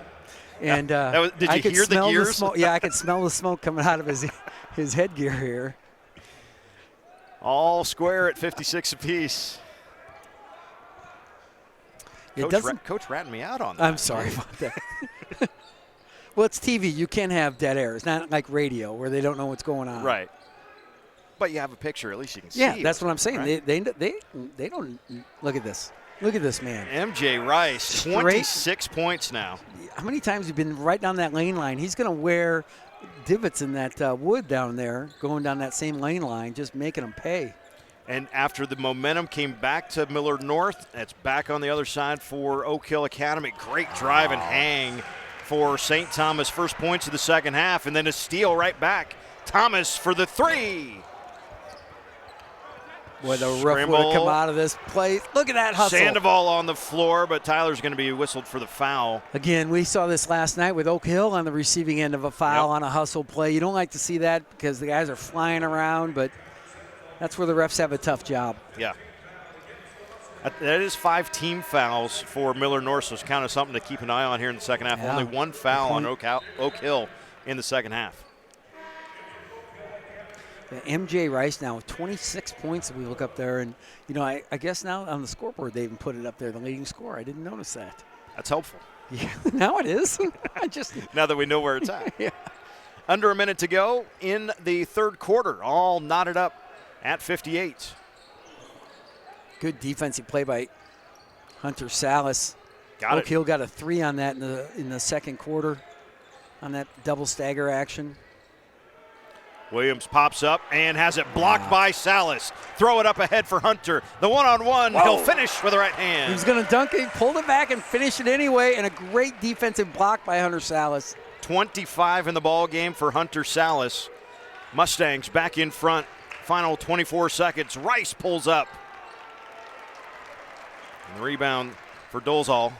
And did you hear the gears? Smoke. Yeah, I could smell the smoke coming out of his headgear here. All square at 56 apiece. Coach ratting me out on that. I'm sorry about that. Well, it's TV. You can have dead air. It's not like radio where they don't know what's going on. Right. But you have a picture. At least you can see. Yeah, that's it, what I'm saying. Right? They don't look at this. Look at this man. MJ Rice, 26 points now. How many times have you been right down that lane line? He's going to wear divots in that wood down there, going down that same lane line, just making them pay. And after the momentum came back to Millard North, that's back on the other side for Oak Hill Academy. Great drive and hang for St. Thomas. First points of the second half, and then a steal right back. Thomas for the three. Boy, the rough would have come out of this play. Look at that hustle. Sandoval on the floor, but Tyler's going to be whistled for the foul. Again, we saw this last night with Oak Hill on the receiving end of a foul on a hustle play. You don't like to see that because the guys are flying around, but that's where the refs have a tough job. Yeah. That is 5 team fouls for Millard North, so it's kind of something to keep an eye on here in the second half. Yeah. Only 1 foul on Oak Hill in the second half. MJ Rice now with 26 points if we look up there. And, I guess now on the scoreboard they even put it up there, the leading scorer. I didn't notice that. That's helpful. Yeah, now it is. Now that we know where it's at. Yeah. Under a minute to go in the third quarter, all knotted up at 58. Good defensive play by Hunter Salas. Oak Hill got a 3 on that in the second quarter on that double stagger action. Williams pops up and has it blocked by Salas. Throw it up ahead for Hunter. The one-on-one, he'll finish with the right hand. He was going to dunk it, he pulled it back and finished it anyway, and a great defensive block by Hunter Salas. 25 in the ball game for Hunter Salas. Mustangs back in front. Final 24 seconds. Rice pulls up. And the rebound for Dolezal.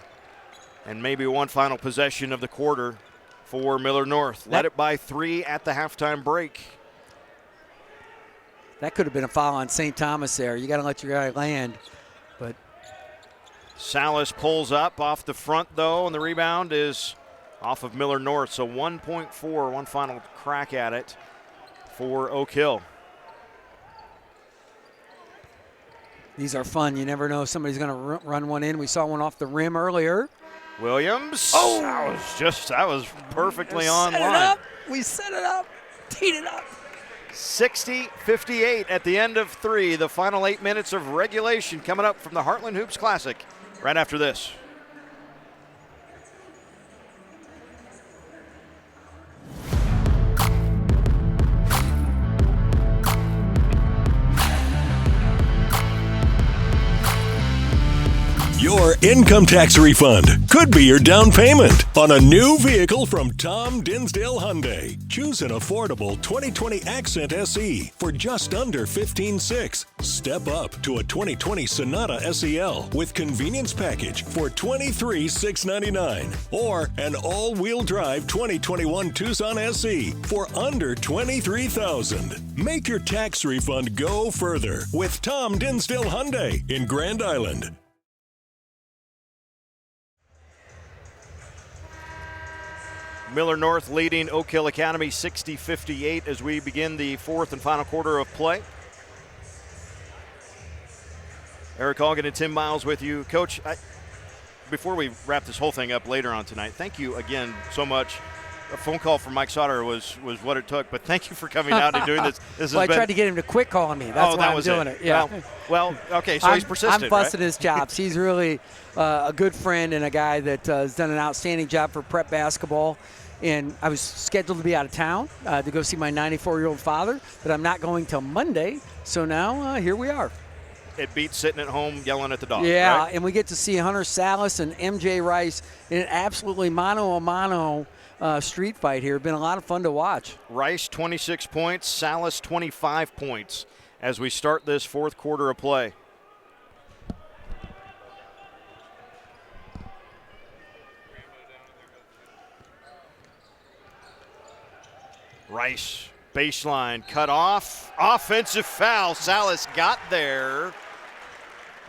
And maybe one final possession of the quarter for Millard North. Led it by 3 at the halftime break. That could have been a foul on St. Thomas there. You got to let your guy land. But Salas pulls up off the front, though, and the rebound is off of Millard North. So 1.4, one final crack at it for Oak Hill. These are fun. You never know. Somebody's going to run one in. We saw one off the rim earlier. Williams. Oh, that was perfectly on line. We set it up. Teed it up. 60-58 at the end of 3. The final 8 minutes of regulation coming up from the Heartland Hoops Classic right after this. Your income tax refund could be your down payment on a new vehicle from Tom Dinsdale Hyundai. Choose an affordable 2020 Accent SE for just under $15,600. Step up to a 2020 Sonata SEL with convenience package for $23,699. Or an all-wheel drive 2021 Tucson SE for under $23,000. Make your tax refund go further with Tom Dinsdale Hyundai in Grand Island. Millard North leading Oak Hill Academy 60-58 as we begin the fourth and final quarter of play. Eric Allgood and Tim Miles with you. Coach, before we wrap this whole thing up later on tonight, thank you again so much. A phone call from Mike Sauter was what it took, but thank you for coming out and doing this. I tried to get him to quit calling me. That's why I'm doing it. Yeah. Well, okay, so he's persistent, I'm busting his chops. He's really a good friend and a guy that has done an outstanding job for prep basketball. And I was scheduled to be out of town to go see my 94-year-old father, but I'm not going till Monday. So now here we are. it beats sitting at home yelling at the dog. Yeah, right? and we get to see Hunter Salas and MJ Rice in an absolutely mano-a-mano street fight here. Been a lot of fun to watch. Rice 26 points, Salas 25 points as we start this fourth quarter of play. Rice, baseline, cut off, offensive foul. Salas got there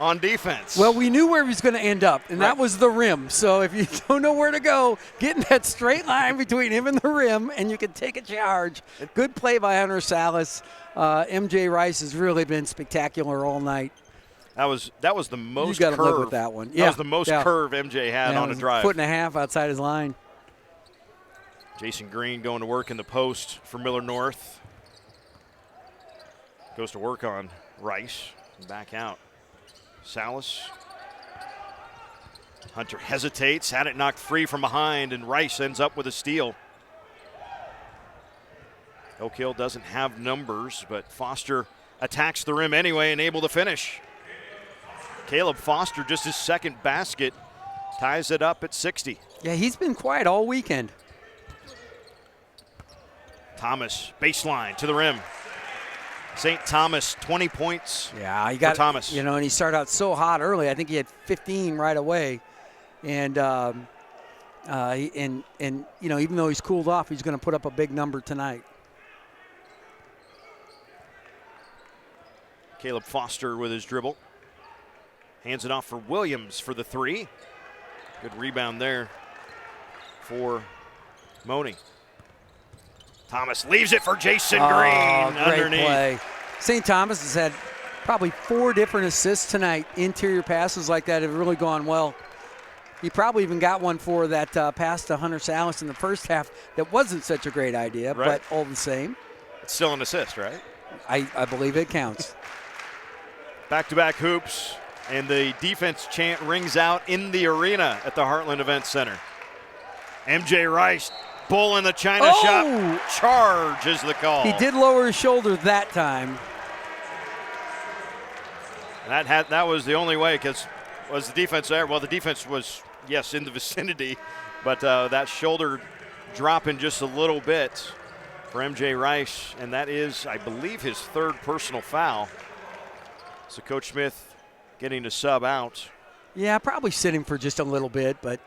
on defense. Well, we knew where he was going to end up, and that was the rim. So if you don't know where to go, get in that straight line between him and the rim, and you can take a charge. Good play by Hunter Salas. MJ Rice has really been spectacular all night. That was the most You got to curve. live with that one. That was the most curve MJ had on a drive. 1.5 foot outside his line. Jason Green going to work in the post for Millard North. Goes to work on Rice and back out. Salas. Hunter hesitates, had it knocked free from behind, and Rice ends up with a steal. Oak Hill doesn't have numbers, but Foster attacks the rim anyway and able to finish. Caleb Foster, just his second basket, ties it up at 60. Yeah, he's been quiet all weekend. Thomas, baseline to the rim. St. Thomas, 20 points. Yeah, he got Thomas. You know, and he started out so hot early. I think he had 15 right away, and you know, even though he's cooled off, he's going to put up a big number tonight. Caleb Foster with his dribble. Hands it off for Williams for the three. Good rebound there for Money. Thomas leaves it for Jason Green great underneath. Play. St. Thomas has had probably 4 different assists tonight. Interior passes like that have really gone well. He probably even got one for that pass to Hunter Salas in the first half that wasn't such a great idea, but all the same. It's still an assist, right? I believe it counts. Back-to-back hoops, and the defense chant rings out in the arena at the Heartland Event Center. MJ Rice, bull in the China shot. Charge is the call. He did lower his shoulder that time. That was the only way, because was the defense there? Well, the defense was, yes, in the vicinity, but that shoulder dropping just a little bit for MJ Rice, and that is, I believe, his third personal foul. So Coach Smith getting to sub out. Yeah, probably sitting for just a little bit, but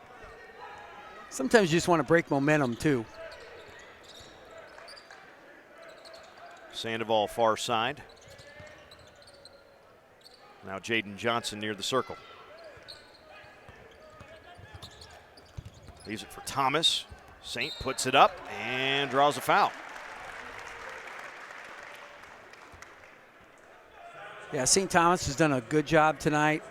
sometimes you just want to break momentum too. Sandoval far side. Now Jaden Johnson near the circle. Leaves it for Thomas. Saint puts it up and draws a foul. Yeah, St. Thomas has done a good job tonight.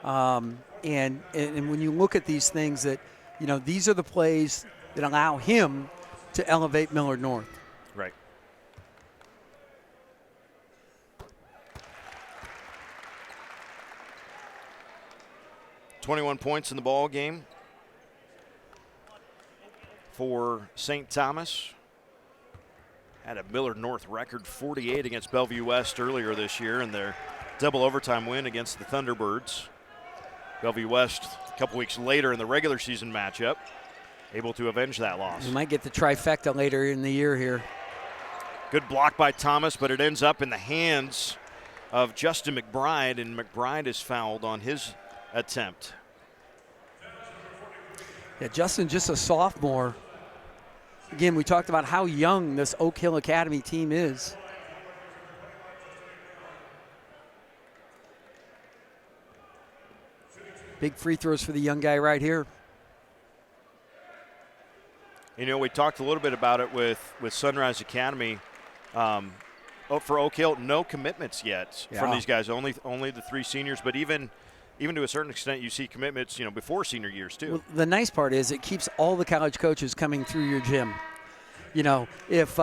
And when you look at these things that, you know, these are the plays that allow him to elevate Millard North. Right. .21 points in the ball game for St. Thomas. Had a Millard North record 48 against Bellevue West earlier this year in their double overtime win against the Thunderbirds. Bellevue West a couple weeks later in the regular season matchup, able to avenge that loss. We might get the trifecta later in the year here. Good block by Thomas, but it ends up in the hands of Justin McBride, and McBride is fouled on his attempt. Yeah, Justin, just a sophomore. Again, we talked about how young this Oak Hill Academy team is. Big free throws for the young guy right here. You know, we talked a little bit about it with Sunrise Academy. For Oak Hill, no commitments yet from these guys. Only the 3 seniors, but even to a certain extent, you see commitments, you know, before senior years too. Well, the nice part is it keeps all the college coaches coming through your gym. You know, if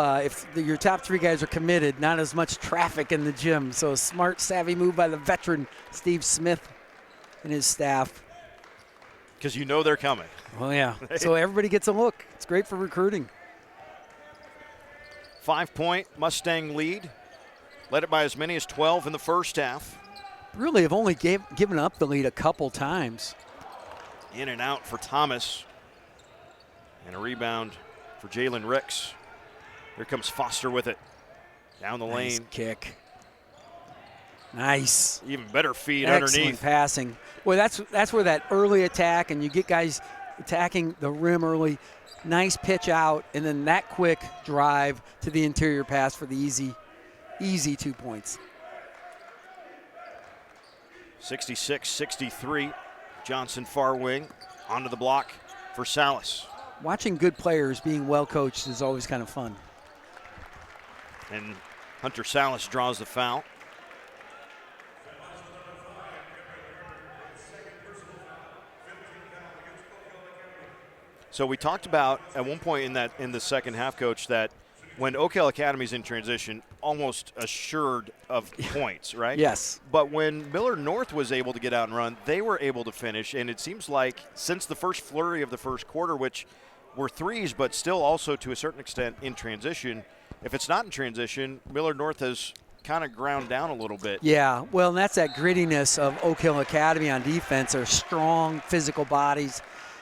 your top 3 guys are committed, not as much traffic in the gym. So a smart, savvy move by the veteran Steve Smith and his staff. Because you know they're coming. Well, yeah. So everybody gets a look. It's great for recruiting. 5-point Mustang lead. Led it by as many as 12 in the first half. really have only given up the lead a couple times. In and out for Thomas. And a rebound for Jalen Ricks. Here comes Foster with it. Down the lane. Kick. Nice. Even better feed Excellent underneath. Passing. Well, that's where that early attack, and you get guys attacking the rim early. Nice pitch out, and then that quick drive to the interior pass for the easy 2 points. 66-63. Johnson far wing. Onto the block for Salas. Watching good players being well coached is always kind of fun. And Hunter Salas draws the foul. So we talked about at one point in the second half, Coach, that when Oak Hill Academy's in transition, almost assured of points, right? Yes. But when Millard North was able to get out and run, they were able to finish. And it seems like since the first flurry of the first quarter, which were threes, but still also to a certain extent in transition, if it's not in transition, Millard North has kind of ground down a little bit. Yeah, well, and that's that grittiness of Oak Hill Academy on defense. They're strong, physical bodies,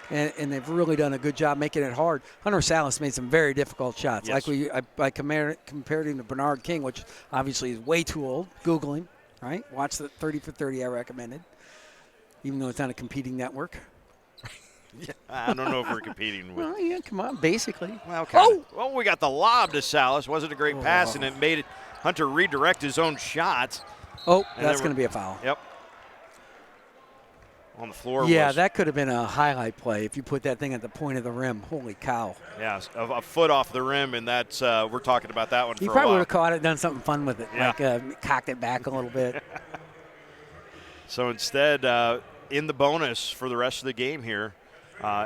and they've really done a good job making it hard. Hunter Salas made some very difficult shots. Yes. I compared him to Bernard King, which obviously is way too old. Google him, right? Watch the 30 for 30 I recommended, even though it's on a competing network. Yeah, I don't know if we're competing with. Well, yeah, come on, basically. Well, well, we got the lob to Salas. Wasn't a great pass, and it made Hunter redirect his own shot. Oh, that's going to be a foul. Yep. On the floor. Yeah, that could have been a highlight play if you put that thing at the point of the rim. Holy cow. Yeah, a foot off the rim, and that's we're talking about that one for a while. He probably would have caught it, done something fun with it, yeah. like cocked it back a little bit. So instead, in the bonus for the rest of the game here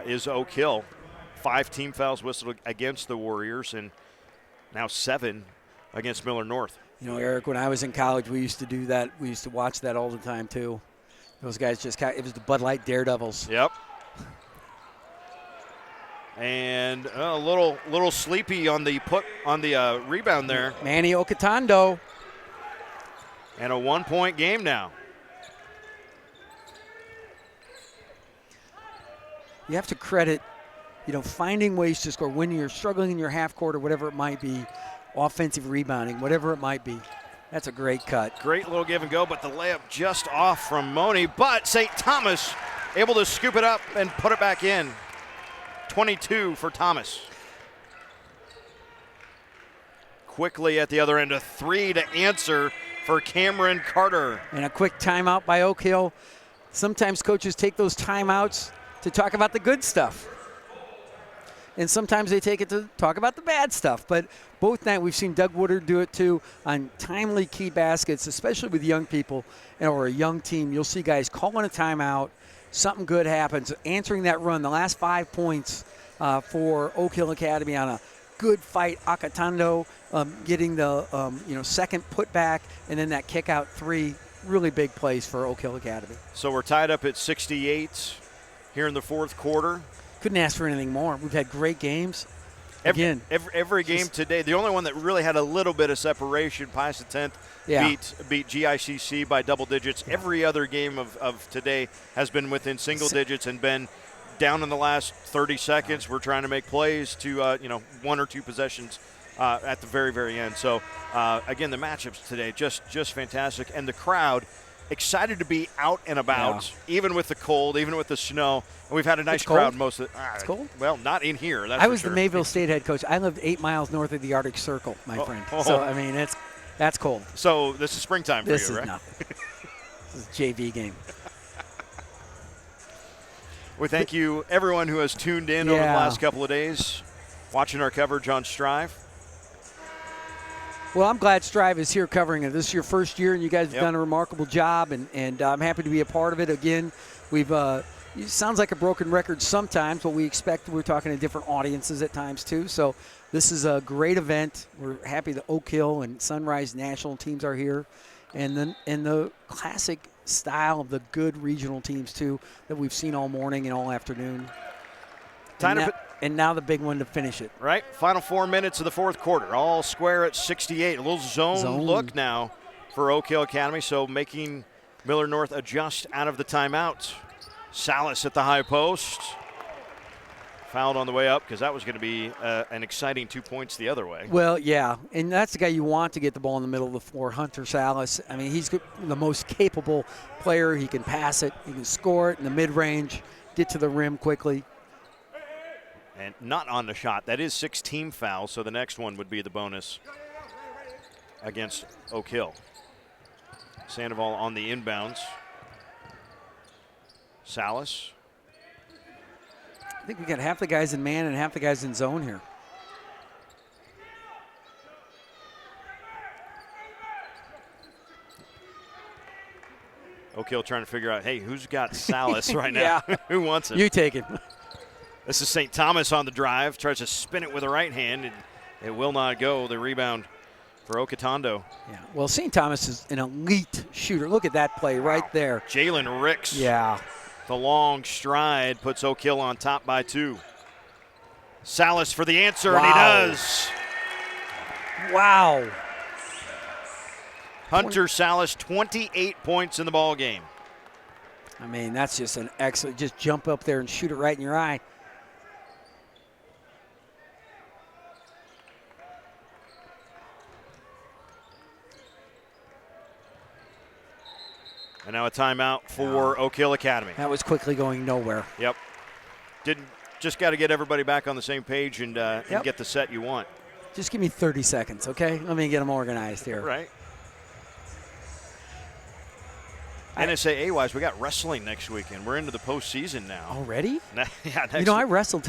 is Oak Hill. 5 team fouls whistled against the Warriors, and now 7 against Millard North. You know, Eric, when I was in college, we used to do that. We used to watch that all the time, too. Those guys it was the Bud Light Daredevils. Yep. And a little sleepy on the rebound there. Manny Okatando. And a 1-point game now. You have to credit, finding ways to score when you're struggling in your half court or whatever it might be, offensive rebounding, whatever it might be. That's a great cut. Great little give and go, but the layup just off from Money. But St. Thomas able to scoop it up and put it back in. 22 for Thomas. Quickly at the other end, a 3 to answer for Cameron Carter. And a quick timeout by Oak Hill. Sometimes coaches take those timeouts to talk about the good stuff. And sometimes they take it to talk about the bad stuff. But both nights we've seen Doug Woodard do it too on timely key baskets, especially with young people or a young team. You'll see guys calling a timeout, something good happens, answering that run. The last 5 points for Oak Hill Academy on a good fight. Akatando getting the second putback, and then that kick out 3. Really big plays for Oak Hill Academy. So we're tied up at 68 here in the fourth quarter. Couldn't ask for anything more. We've had great games. Every game today. The only one that really had a little bit of separation, Pius X beat GICC by double digits. Yeah. Every other game of today has been within single digits and been down in the last 30 seconds. We're trying to make plays to 1 or 2 possessions at the very, very end. So again, the matchups today just fantastic, and the crowd excited to be out and about, even with the cold, even with the snow. And we've had a nice crowd most of the It's cold? Well, not in here. That's I was for sure. the Mayville State head coach. I lived 8 miles north of the Arctic Circle, my friend. So, I mean, that's cold. So this is springtime for this you, right? This is nothing. This is a JV game. We thank you, everyone who has tuned in over the last couple of days, watching our coverage on Striv. Well, I'm glad Striv is here covering it. This is your first year, and you guys have done a remarkable job, and I'm happy to be a part of it. Again, it sounds like a broken record sometimes, but we expect we're talking to different audiences at times too. So this is a great event. We're happy the Oak Hill and Sunrise national teams are here, and the classic style of the good regional teams too that we've seen all morning and all afternoon. And now the big one to finish it. Right. Final 4 minutes of the fourth quarter. All square at 68. A little zone look now for Oak Hill Academy. So making Millard North adjust out of the timeout. Salas at the high post. Fouled on the way up because that was going to be an exciting 2 points the other way. Well, yeah, and that's the guy you want to get the ball in the middle of the floor, Hunter Salas. I mean, he's the most capable player. He can pass it, he can score it in the mid-range, get to the rim quickly. And not on the shot. That is 6 team fouls, so the next one would be the bonus against Oak Hill. Sandoval on the inbounds. Salas. I think we got half the guys in man and half the guys in zone here. Oak Hill trying to figure out, hey, who's got Salas right now? Who wants him? You take him. This is St. Thomas on the drive. Tries to spin it with the right hand, and it will not go. The rebound for Okatondo. Yeah. Well, St. Thomas is an elite shooter. Look at that play right there. Jalen Ricks. Yeah. The long stride puts Oak Hill on top by 2. Salas for the answer, and he does. Wow. Hunter Salas, 28 points in the ball game. I mean, that's just an excellent, just jump up there and shoot it right in your eye. And now a timeout for Oak Hill Academy. That was quickly going nowhere. Yep. Just got to get everybody back on the same page and get the set you want. Just give me 30 seconds, okay? Let me get them organized here. Right. NSAA-wise, we got wrestling next weekend. We're into the postseason now. Already? Yeah, you know, I wrestled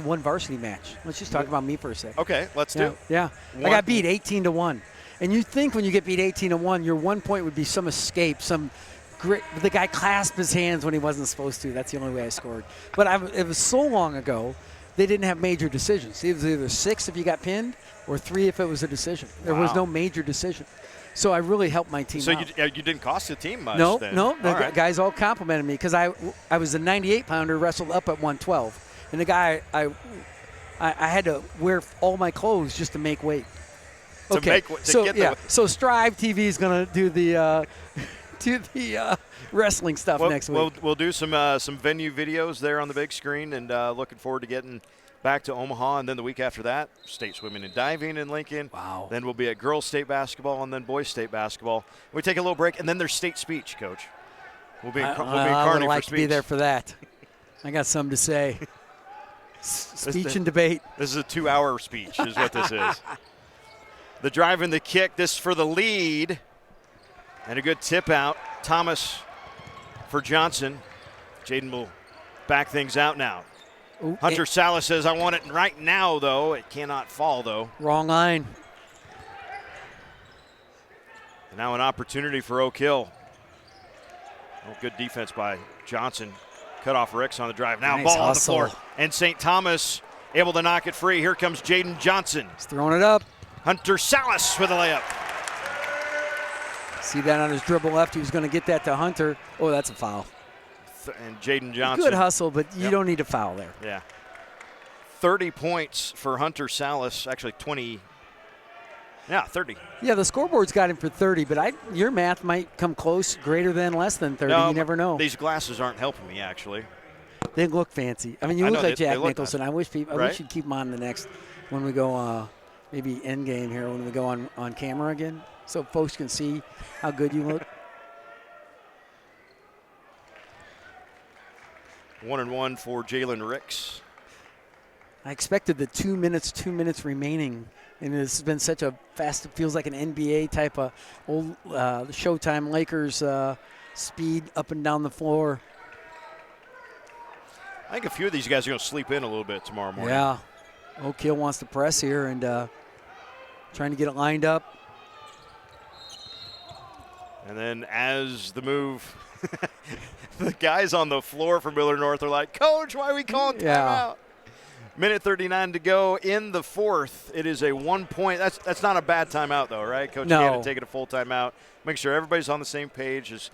one varsity match. Let's just talk about me for a second. Okay, let's do it. Yeah. I got beat 18-1. And you think when you get beat 18-1, your 1 point would be some escape, some grit. The guy clasped his hands when he wasn't supposed to. That's the only way I scored. But it was so long ago, they didn't have major decisions. It was either 6 if you got pinned or 3 if it was a decision. There was no major decision. So I really helped my team out. So you didn't cost the team much then? No. The guys all complimented me because I was a 98-pounder, wrestled up at 112. And the guy, I had to wear all my clothes just to make weight. So Striv TV is going to do the wrestling stuff next week. We'll do some venue videos there on the big screen, and looking forward to getting back to Omaha, and then the week after that, state swimming and diving in Lincoln. Wow. Then we'll be at girls state basketball and then boys state basketball. We take a little break, and then there's state speech, Coach. We'll be in Kearney I would like for to be there for that. I got something to say. Speech and debate. This is a 2-hour speech is what this is. The drive and the kick, this for the lead. And a good tip out. Thomas for Johnson. Jaden will back things out now. Ooh, Hunter Salas says, I want it right now, though. It cannot fall, though. Wrong line. And now an opportunity for Oak Hill. Oh, good defense by Johnson. Cut off Ricks on the drive. Now nice ball hustle. on the floor. And St. Thomas able to knock it free. Here comes Jaden Johnson. He's throwing it up. Hunter Salas with a layup. See that on his dribble left. He was going to get that to Hunter. Oh, that's a foul. And Jaden Johnson. Good hustle, but you don't need a foul there. Yeah. 30 points for Hunter Salas. Actually 20. Yeah, 30. Yeah, the scoreboard's got him for 30, but your math might come close, greater than, less than 30. No, you never know. These glasses aren't helping me, actually. They look fancy. I mean, you look like Jack Nicholson. Nice. I wish you'd keep them on the next, when we go, maybe end game here, when we go on camera again, so folks can see how good you look. 1-1 for Jalen Ricks. I expected the 2 minutes remaining, and it's been such a fast, it feels like an NBA type of old Showtime Lakers speed up and down the floor. I think a few of these guys are going to sleep in a little bit tomorrow morning. Yeah. Oak Hill wants to press here and trying to get it lined up. And then as the move, the guys on the floor for Millard North are like, Coach, why are we calling timeout? Minute 39 to go in the fourth. It is a 1 point. That's not a bad timeout, though, right? Coach Cannon taking a full timeout. Make sure everybody's on the same page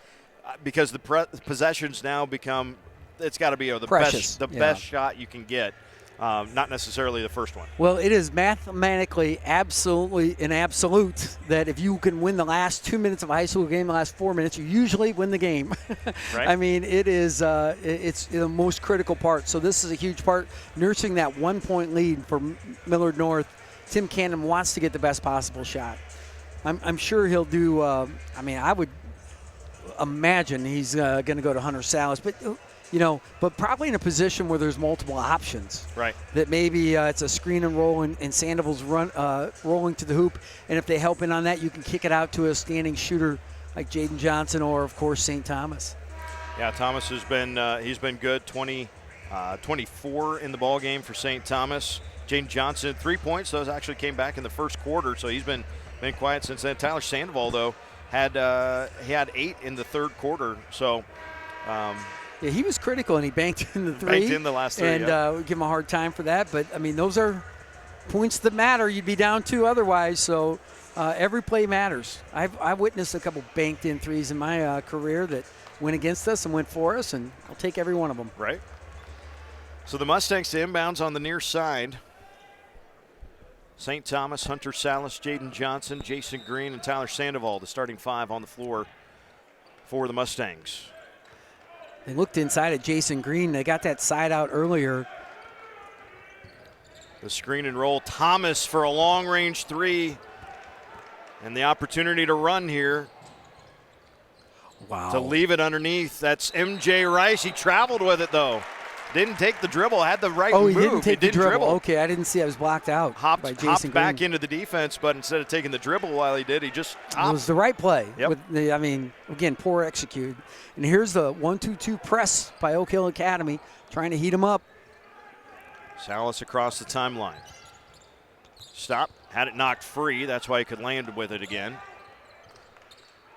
because the possessions now become – it's got to be the best shot you can get. not necessarily the first one. Well, it is mathematically absolutely an absolute that if you can win the last 2 minutes of a high school game, the last 4 minutes, you usually win the game. Right. I mean, it is it's the most critical part. So this is a huge part, nursing that 1-point lead for Millard North. Tim Cannon wants to get the best possible shot. I'm sure he'll do. I would imagine he's going to go to Hunter Salas, but. But probably in a position where there's multiple options. Right. That maybe it's a screen and roll and Sandoval's rolling to the hoop. And if they help in on that, you can kick it out to a standing shooter like Jaden Johnson or, of course, St. Thomas. Yeah, Thomas has been he's been good. 24 in the ball game for St. Thomas. Jaden Johnson, 3 points. Those actually came back in the first quarter, so he's been quiet since then. Tyler Sandoval, though, had 8 in the third quarter. So. Yeah, he was critical, and he banked in the 3. Banked in the last 3, and we give him a hard time for that. But, I mean, those are points that matter. You'd be down 2 otherwise, so every play matters. I've witnessed a couple banked-in 3s in my career that went against us and went for us, and I'll take every one of them. Right. So the Mustangs to inbounds on the near side. St. Thomas, Hunter Salas, Jaden Johnson, Jason Green, and Tyler Sandoval, the starting 5 on the floor for the Mustangs. They looked inside at Jason Green. They got that side out earlier. The screen and roll. Thomas for a long-range 3. And the opportunity to run here. Wow. To leave it underneath. That's MJ Rice. He traveled with it, though. Didn't take the dribble. Had the right move. He didn't take the dribble. Dribble. Okay, I didn't see. I was blocked out by Jason hopped Green. back into the defense, but instead of taking the dribble while he did, he just topped. It was the right play. Yep. Again, poor execute. And here's the 1-2-2 press by Oak Hill Academy, trying to heat him up. Salas across the timeline. Stop. Had it knocked free. That's why he could land with it again.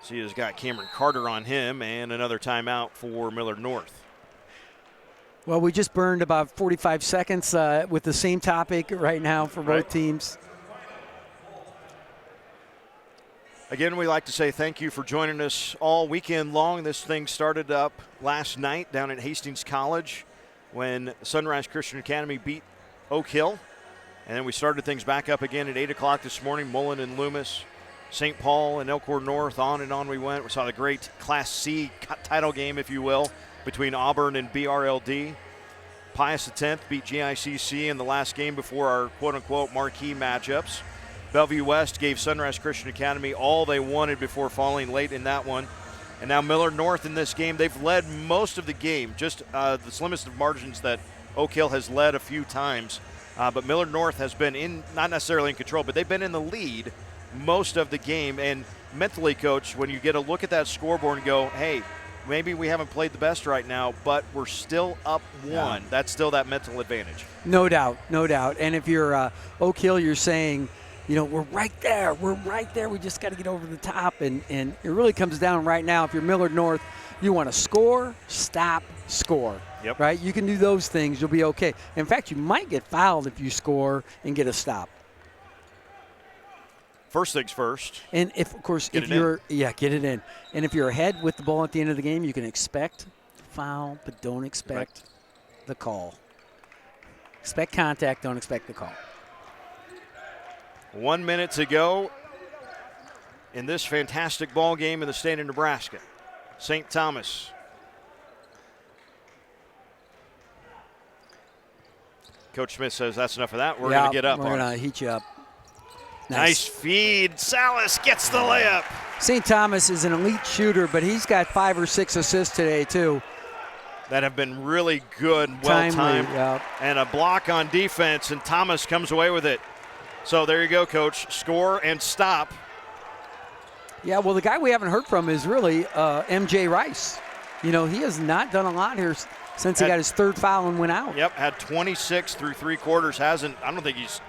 See, he's got Cameron Carter on him, and another timeout for Millard North. Well, we just burned about 45 seconds with the same topic right now for both teams. Again, we like to say thank you for joining us all weekend long. This thing started up last night down at Hastings College when Sunrise Christian Academy beat Oak Hill. And then we started things back up again at 8 o'clock this morning. Mullen and Loomis, St. Paul and Elkhorn North, on and on we went. We saw the great Class C title game, if you will, between Auburn and BRLD. Pius X beat GICC in the last game before our quote-unquote marquee matchups. Bellevue West gave Sunrise Christian Academy all they wanted before falling late in that one. And now Millard North in this game, they've led most of the game, just the slimmest of margins that Oak Hill has led a few times. But Millard North has been not necessarily in control, but they've been in the lead most of the game. And mentally, Coach, when you get a look at that scoreboard and go, hey, maybe we haven't played the best right now, but we're still up 1. Yeah. That's still that mental advantage. No doubt, no doubt. And if you're Oak Hill, you're saying, we're right there. We're right there. We just got to get over the top. And it really comes down right now. If you're Millard North, you want to score, stop, score. Yep. Right? You can do those things. You'll be okay. In fact, you might get fouled if you score and get a stop. First things first. And get it in. And if you're ahead with the ball at the end of the game, you can expect foul, but don't expect the call. Expect contact, don't expect the call. 1 minute to go in this fantastic ball game in the state of Nebraska. St. Thomas. Coach Smith says that's enough of that. We're going to get up. We're going to heat you up. Nice feed. Salas gets the layup. St. Thomas is an elite shooter, but he's got 5 or 6 assists today, too. That have been really good, well-timed. Yeah. And a block on defense, and Thomas comes away with it. So there you go, Coach. Score and stop. Yeah, well, the guy we haven't heard from is really MJ Rice. He has not done a lot here since he got his 3rd foul and went out. Yep, had 26 through 3 quarters. I don't think he's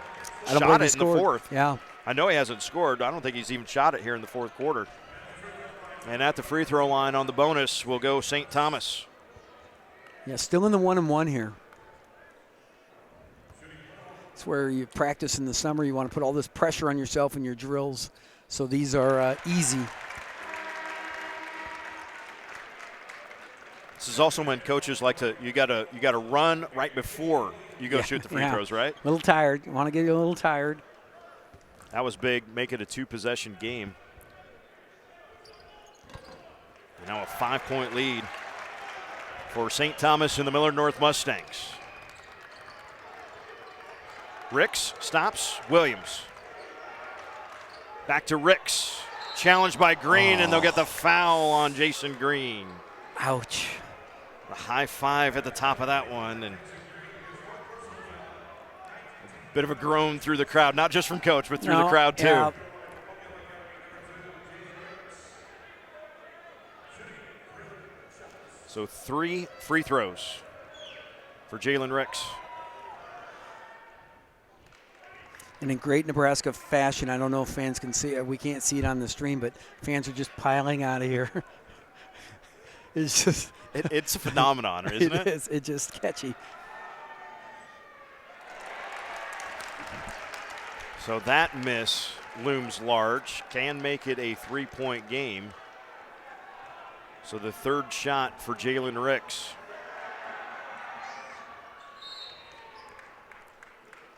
shot it in the 4th. Yeah. I know he hasn't scored. I don't think he's even shot it here in the 4th quarter. And at the free throw line on the bonus will go St. Thomas. Yeah, still in the 1-and-1 here. It's where you practice in the summer. You want to put all this pressure on yourself in your drills. So these are easy. This is also when coaches like to you gotta run right before you go shoot the free throws, right? A little tired. You want to get you a little tired. That was big. Make it a 2-possession game. And now a 5-point lead for St. Thomas and the Millard North Mustangs. Ricks stops Williams. Back to Ricks. Challenged by Green, and they'll get the foul on Jason Green. Ouch. The high five at the top of that one, and a bit of a groan through the crowd, not just from Coach, but through the crowd too. Yeah. So 3 free throws for Jalen Ricks. And in great Nebraska fashion, I don't know if fans can see it. We can't see it on the stream, but fans are just piling out of here. It's just it's a phenomenon, isn't it? It is. It's just catchy. So that miss looms large. Can make it a 3-point game. So the third shot for Jalen Ricks.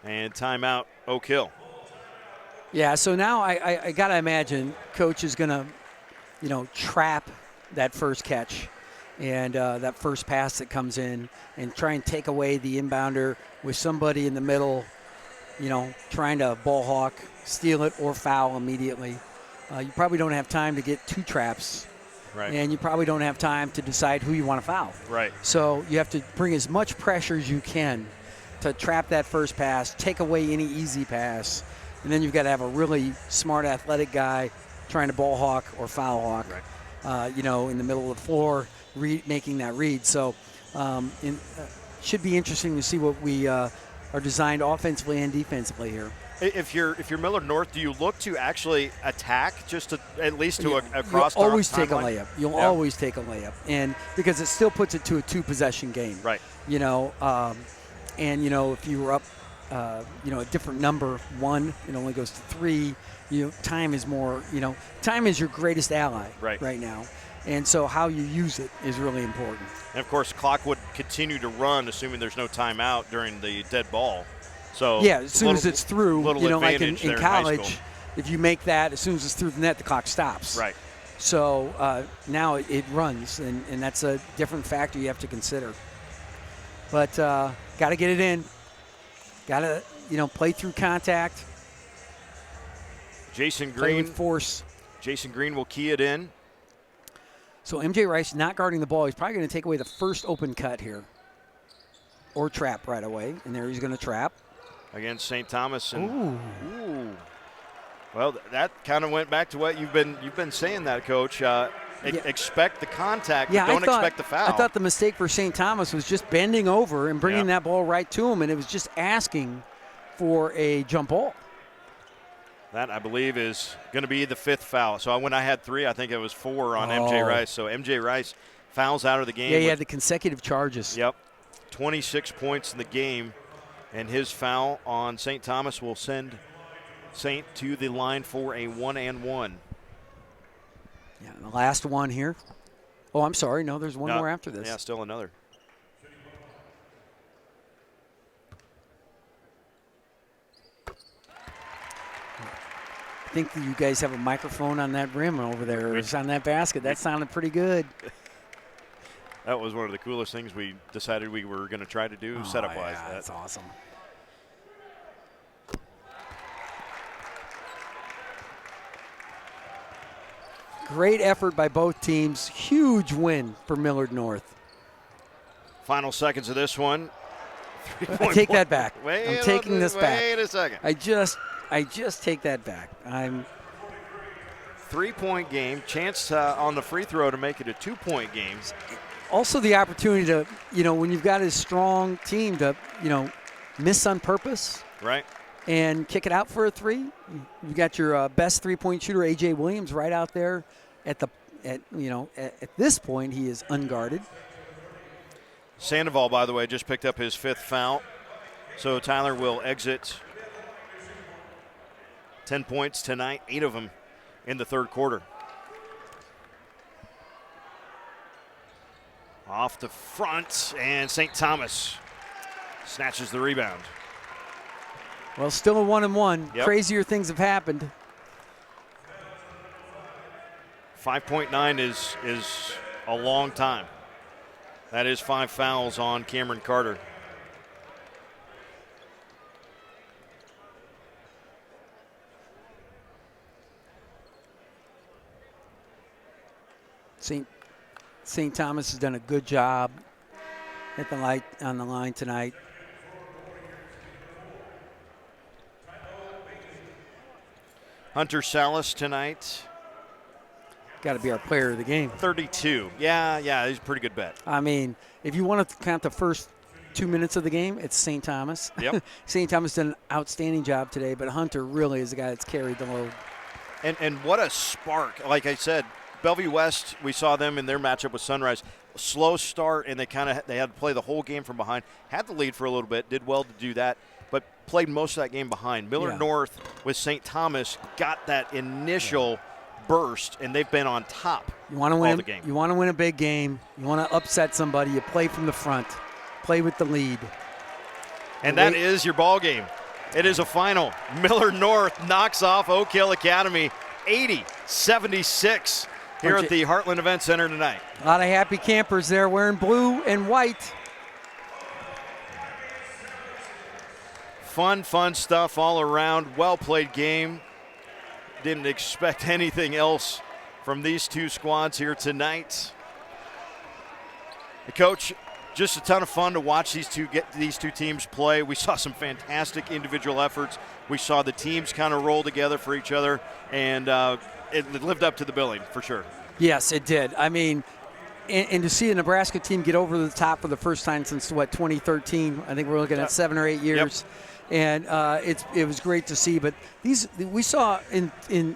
And timeout, Oak Hill. Yeah, so now I got to imagine Coach is going to, trap that first catch and that first pass that comes in and try and take away the inbounder with somebody in the middle, trying to ball hawk, steal it, or foul immediately. You probably don't have time to get 2 traps. Right. And you probably don't have time to decide who you want to foul. Right. So you have to bring as much pressure as you can to trap that first pass, take away any easy pass, and then you've got to have a really smart athletic guy trying to ball hawk or foul hawk, right. In the middle of the floor, making that read. So should be interesting to see what we are designed offensively and defensively here. If you're Millard North, do you look to actually attack just to at least to a cross? You'll always take a layup. You'll always take a layup, and because it still puts it to a 2-possession game. Right. And if you were up, a different number, 1, it only goes to 3. Time is more. Time is your greatest ally right now, and so how you use it is really important. And of course, clock would continue to run, assuming there's no timeout during the dead ball. So yeah, as soon as it's through, like in college, if you make that, as soon as it's through the net, the clock stops. Right. So now it runs, and that's a different factor you have to consider. But got to get it in. Got to, play through contact. Jason Play Green. with force. Jason Green will key it in. So MJ Rice not guarding the ball. He's probably going to take away the first open cut here. Or trap right away. And there he's going to trap. Against St. Thomas. And, Ooh. Well, that kind of went back to what you've been saying, that, Coach. Expect the contact, but don't expect the foul. I thought the mistake for St. Thomas was just bending over and bringing that ball right to him, and it was just asking for a jump ball. That, I believe, is going to be the 5th foul. So when I had 3, I think it was 4 on MJ Rice. So MJ Rice fouls out of the game. Yeah, he had the consecutive charges. Yep. 26 points in the game, and his foul on St. Thomas will send St. to the line for a 1-and-1. Yeah, the last one here. Oh, I'm sorry. No, there's one more after this. Yeah, still another. I think that you guys have a microphone on that rim over there. It's on that basket. That sounded pretty good. That was one of the coolest things we decided we were going to try to do setup-wise. Yeah, that's awesome. Great effort by both teams. Huge win for Millard North. Final seconds of this one. I take that back. I'm taking this back. Wait a second. I just take that back. 3-point game. Chance on the free throw to make it a 2-point game. Also the opportunity to, when you've got a strong team to, miss on purpose. Right. And kick it out for a 3. You've got your best 3-point shooter, A.J. Williams, right out there at this point, he is unguarded. Sandoval, by the way, just picked up his 5th foul. So Tyler will exit. 10 points tonight, 8 of them in the third quarter. Off the front, and St. Thomas snatches the rebound. Well, still a 1-1. Yep. Crazier things have happened. 5.9 is a long time. That is 5 fouls on Cameron Carter. St. Thomas has done a good job at the light on the line tonight. Hunter Salas tonight. Got to be our player of the game. 32. Yeah, he's a pretty good bet. I mean, if you want to count the first 2 minutes of the game, it's St. Thomas. Yep. St. Thomas did an outstanding job today, but Hunter really is the guy that's carried the load. And what a spark. Like I said, Bellevue West, we saw them in their matchup with Sunrise. Slow start, and they had to play the whole game from behind. Had the lead for a little bit, did well to do that, but played most of that game behind. Millard North with St. Thomas got that initial burst, and they've been on top all the game. You want to win a big game. You want to upset somebody. You play from the front. Play with the lead. And that is your ball game. It is a final. Millard North knocks off Oak Hill Academy 80-76 here at the Heartland Event Center tonight. A lot of happy campers there wearing blue and white. Fun stuff all around. Well-played game. Didn't expect anything else from these two squads here tonight. The coach, just a ton of fun to watch these two teams play. We saw some fantastic individual efforts. We saw the teams kind of roll together for each other, and it lived up to the billing for sure. Yes, it did. I mean, and to see a Nebraska team get over the top for the first time since 2013. I think we're looking at 7 or 8 years. Yep. And it was great to see. But we saw in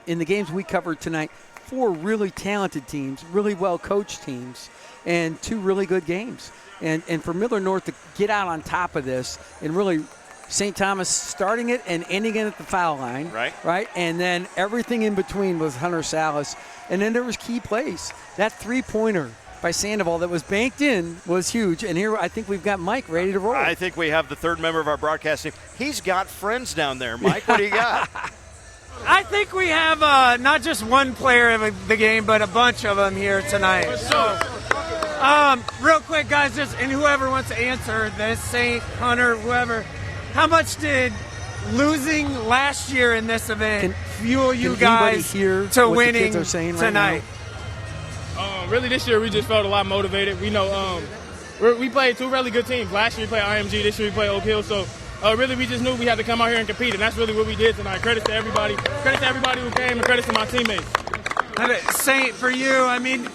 the games we covered tonight 4 really talented teams, really well-coached teams, and 2 really good games. And for Millard North to get out on top of this and really St. Thomas starting it and ending it at the foul line. Right? And then everything in between was Hunter Salas. And then there was key plays. That three-pointer by Sandoval that was banked in was huge. And here I think we've got Mike ready to roll. I think we have the third member of our broadcast team. He's got friends down there. Mike, what do you got? I think we have not just one player of the game, but a bunch of them here tonight. So, real quick, guys, and whoever wants to answer this, Saint, Hunter, whoever, how much did losing last year in this event fuel you guys to winning tonight? Really, this year we just felt a lot motivated. We know we played 2 really good teams. Last year we played IMG, this year we played Oak Hill. So really we just knew we had to come out here and compete, and that's really what we did tonight. Credit to everybody. Credit to everybody who came, and credit to my teammates. Saint, for you, I mean,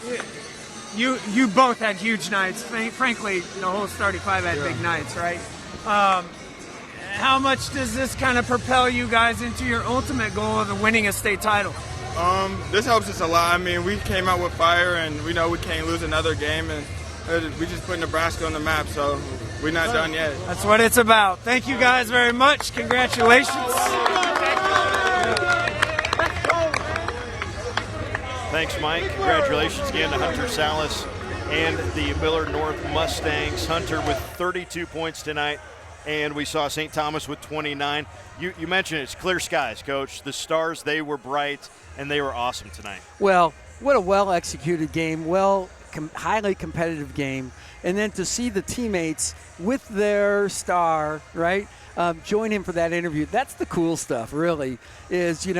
you both had huge nights. Frankly, the whole starting 5 had big nights, right? How much does this kind of propel you guys into your ultimate goal of winning a state title? This helps us a lot. I mean, we came out with fire, and we know we can't lose another game, and we just put Nebraska on the map, so we're not done yet. That's what it's about. Thank you guys very much. Congratulations. Thanks, Mike. Congratulations again to Hunter Salas and the Millard North Mustangs. Hunter with 32 points tonight, and we saw St. Thomas with 29. You mentioned it's clear skies, Coach. The stars, they were bright, and they were awesome tonight. Well, what a well-executed game, highly competitive game. And then to see the teammates with their star, right, join him for that interview, that's the cool stuff, really, is, you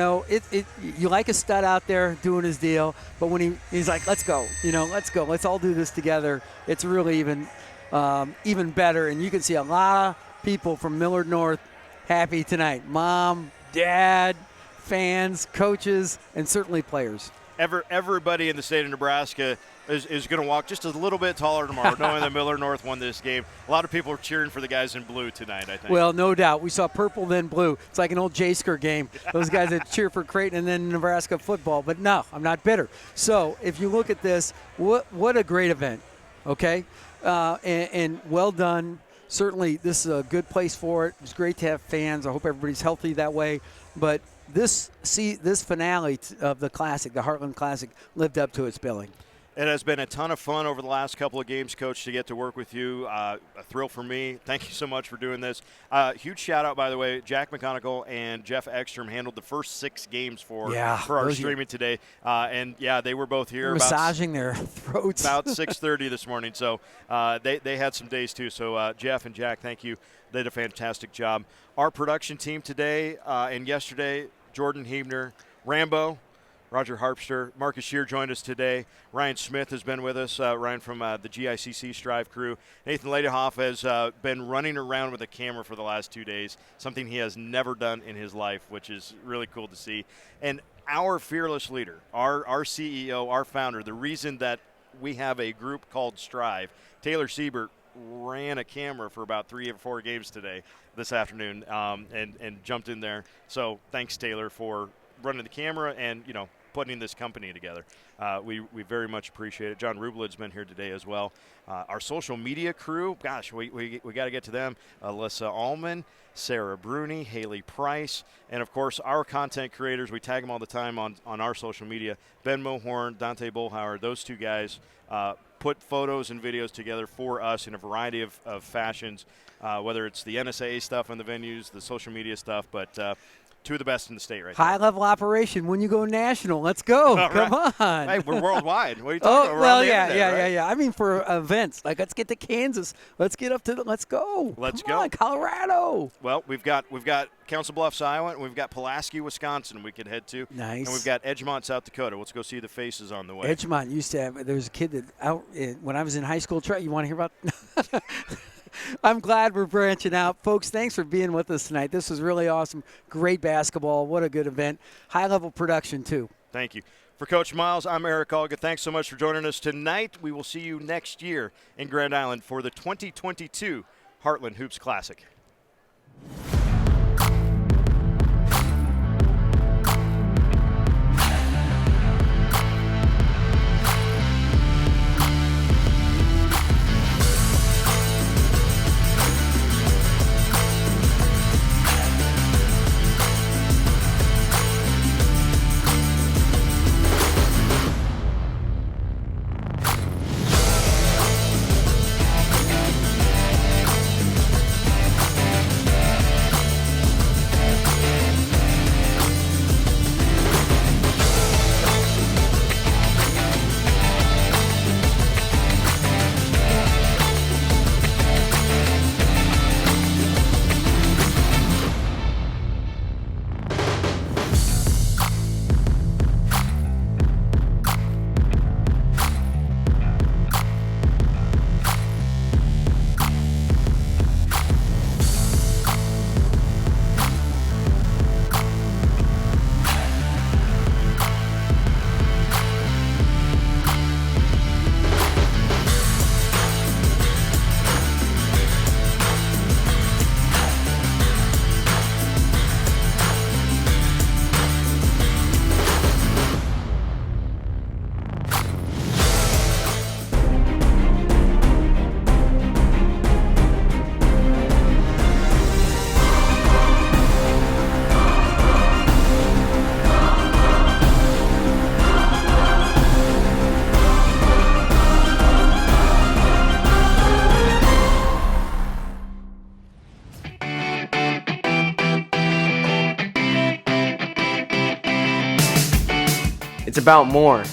like a stud out there doing his deal, but when he's like, let's go, let's all do this together, it's really even better. And you can see a lot of people from Millard North happy tonight. Mom, dad, fans, coaches, and certainly players. Everybody in the state of Nebraska is going to walk just a little bit taller tomorrow, knowing that Millard North won this game. A lot of people are cheering for the guys in blue tonight, I think. Well, no doubt. We saw purple, then blue. It's like an old J-Sker game. Those guys that cheer for Creighton and then Nebraska football. But no, I'm not bitter. So if you look at this, what a great event, okay? And well done. Certainly this is a good place for it. It's great to have fans. I hope everybody's healthy that way. But this finale of the Classic, the Heartland Classic, lived up to its billing. It has been a ton of fun over the last couple of games, Coach, to get to work with you. A thrill for me. Thank you so much for doing this. Huge shout-out, by the way. Jack McConigal and Jeff Ekstrom handled the first 6 games for our streaming today. And, they were both here. Massaging their throats. About 6:30 this morning. So they had some days, too. So, Jeff and Jack, thank you. They did a fantastic job. Our production team today and yesterday, Jordan Hebner, Rambo, Roger Harpster, Marcus Shear joined us today. Ryan Smith has been with us, Ryan from the GICC Striv crew. Nathan Ladehoff has been running around with a camera for the last 2 days, something he has never done in his life, which is really cool to see. And our fearless leader, our CEO, our founder, the reason that we have a group called Striv, Taylor Siebert, ran a camera for about 3 or 4 games this afternoon, and jumped in there. So thanks, Taylor, for running the camera and, putting this company together. We very much appreciate it. John Rublett's been here today as well. Our social media crew, gosh, we got to get to them. Alyssa Allman, Sarah Bruni, Haley Price, and, of course, our content creators. We tag them all the time on our social media. Ben Mohorn, Dante Bullhauer, those 2 guys put photos and videos together for us in a variety of fashions, whether it's the NSAA stuff on the venues, the social media stuff, but 2 of the best in the state right now. High-level operation. When you go national, let's go. Come on. Hey, we're worldwide. What are you talking about? We're on the internet, right? I mean, for events, like let's get to Kansas. Let's get up to let's go. Let's Come go. on, Colorado. Well, we've got Council Bluffs, Iowa, and we've got Pulaski, Wisconsin we could head to. Nice. And we've got Edgemont, South Dakota. Let's go see the faces on the way. Edgemont used to have – there was a kid that when I was in high school. You want to hear about – I'm glad we're branching out. Folks, thanks for being with us tonight. This was really awesome. Great basketball. What a good event. High-level production, too. Thank you. For Coach Miles, I'm Eric Allgood. Thanks so much for joining us tonight. We will see you next year in Grand Island for the 2022 Heartland Hoops Classic. It's about more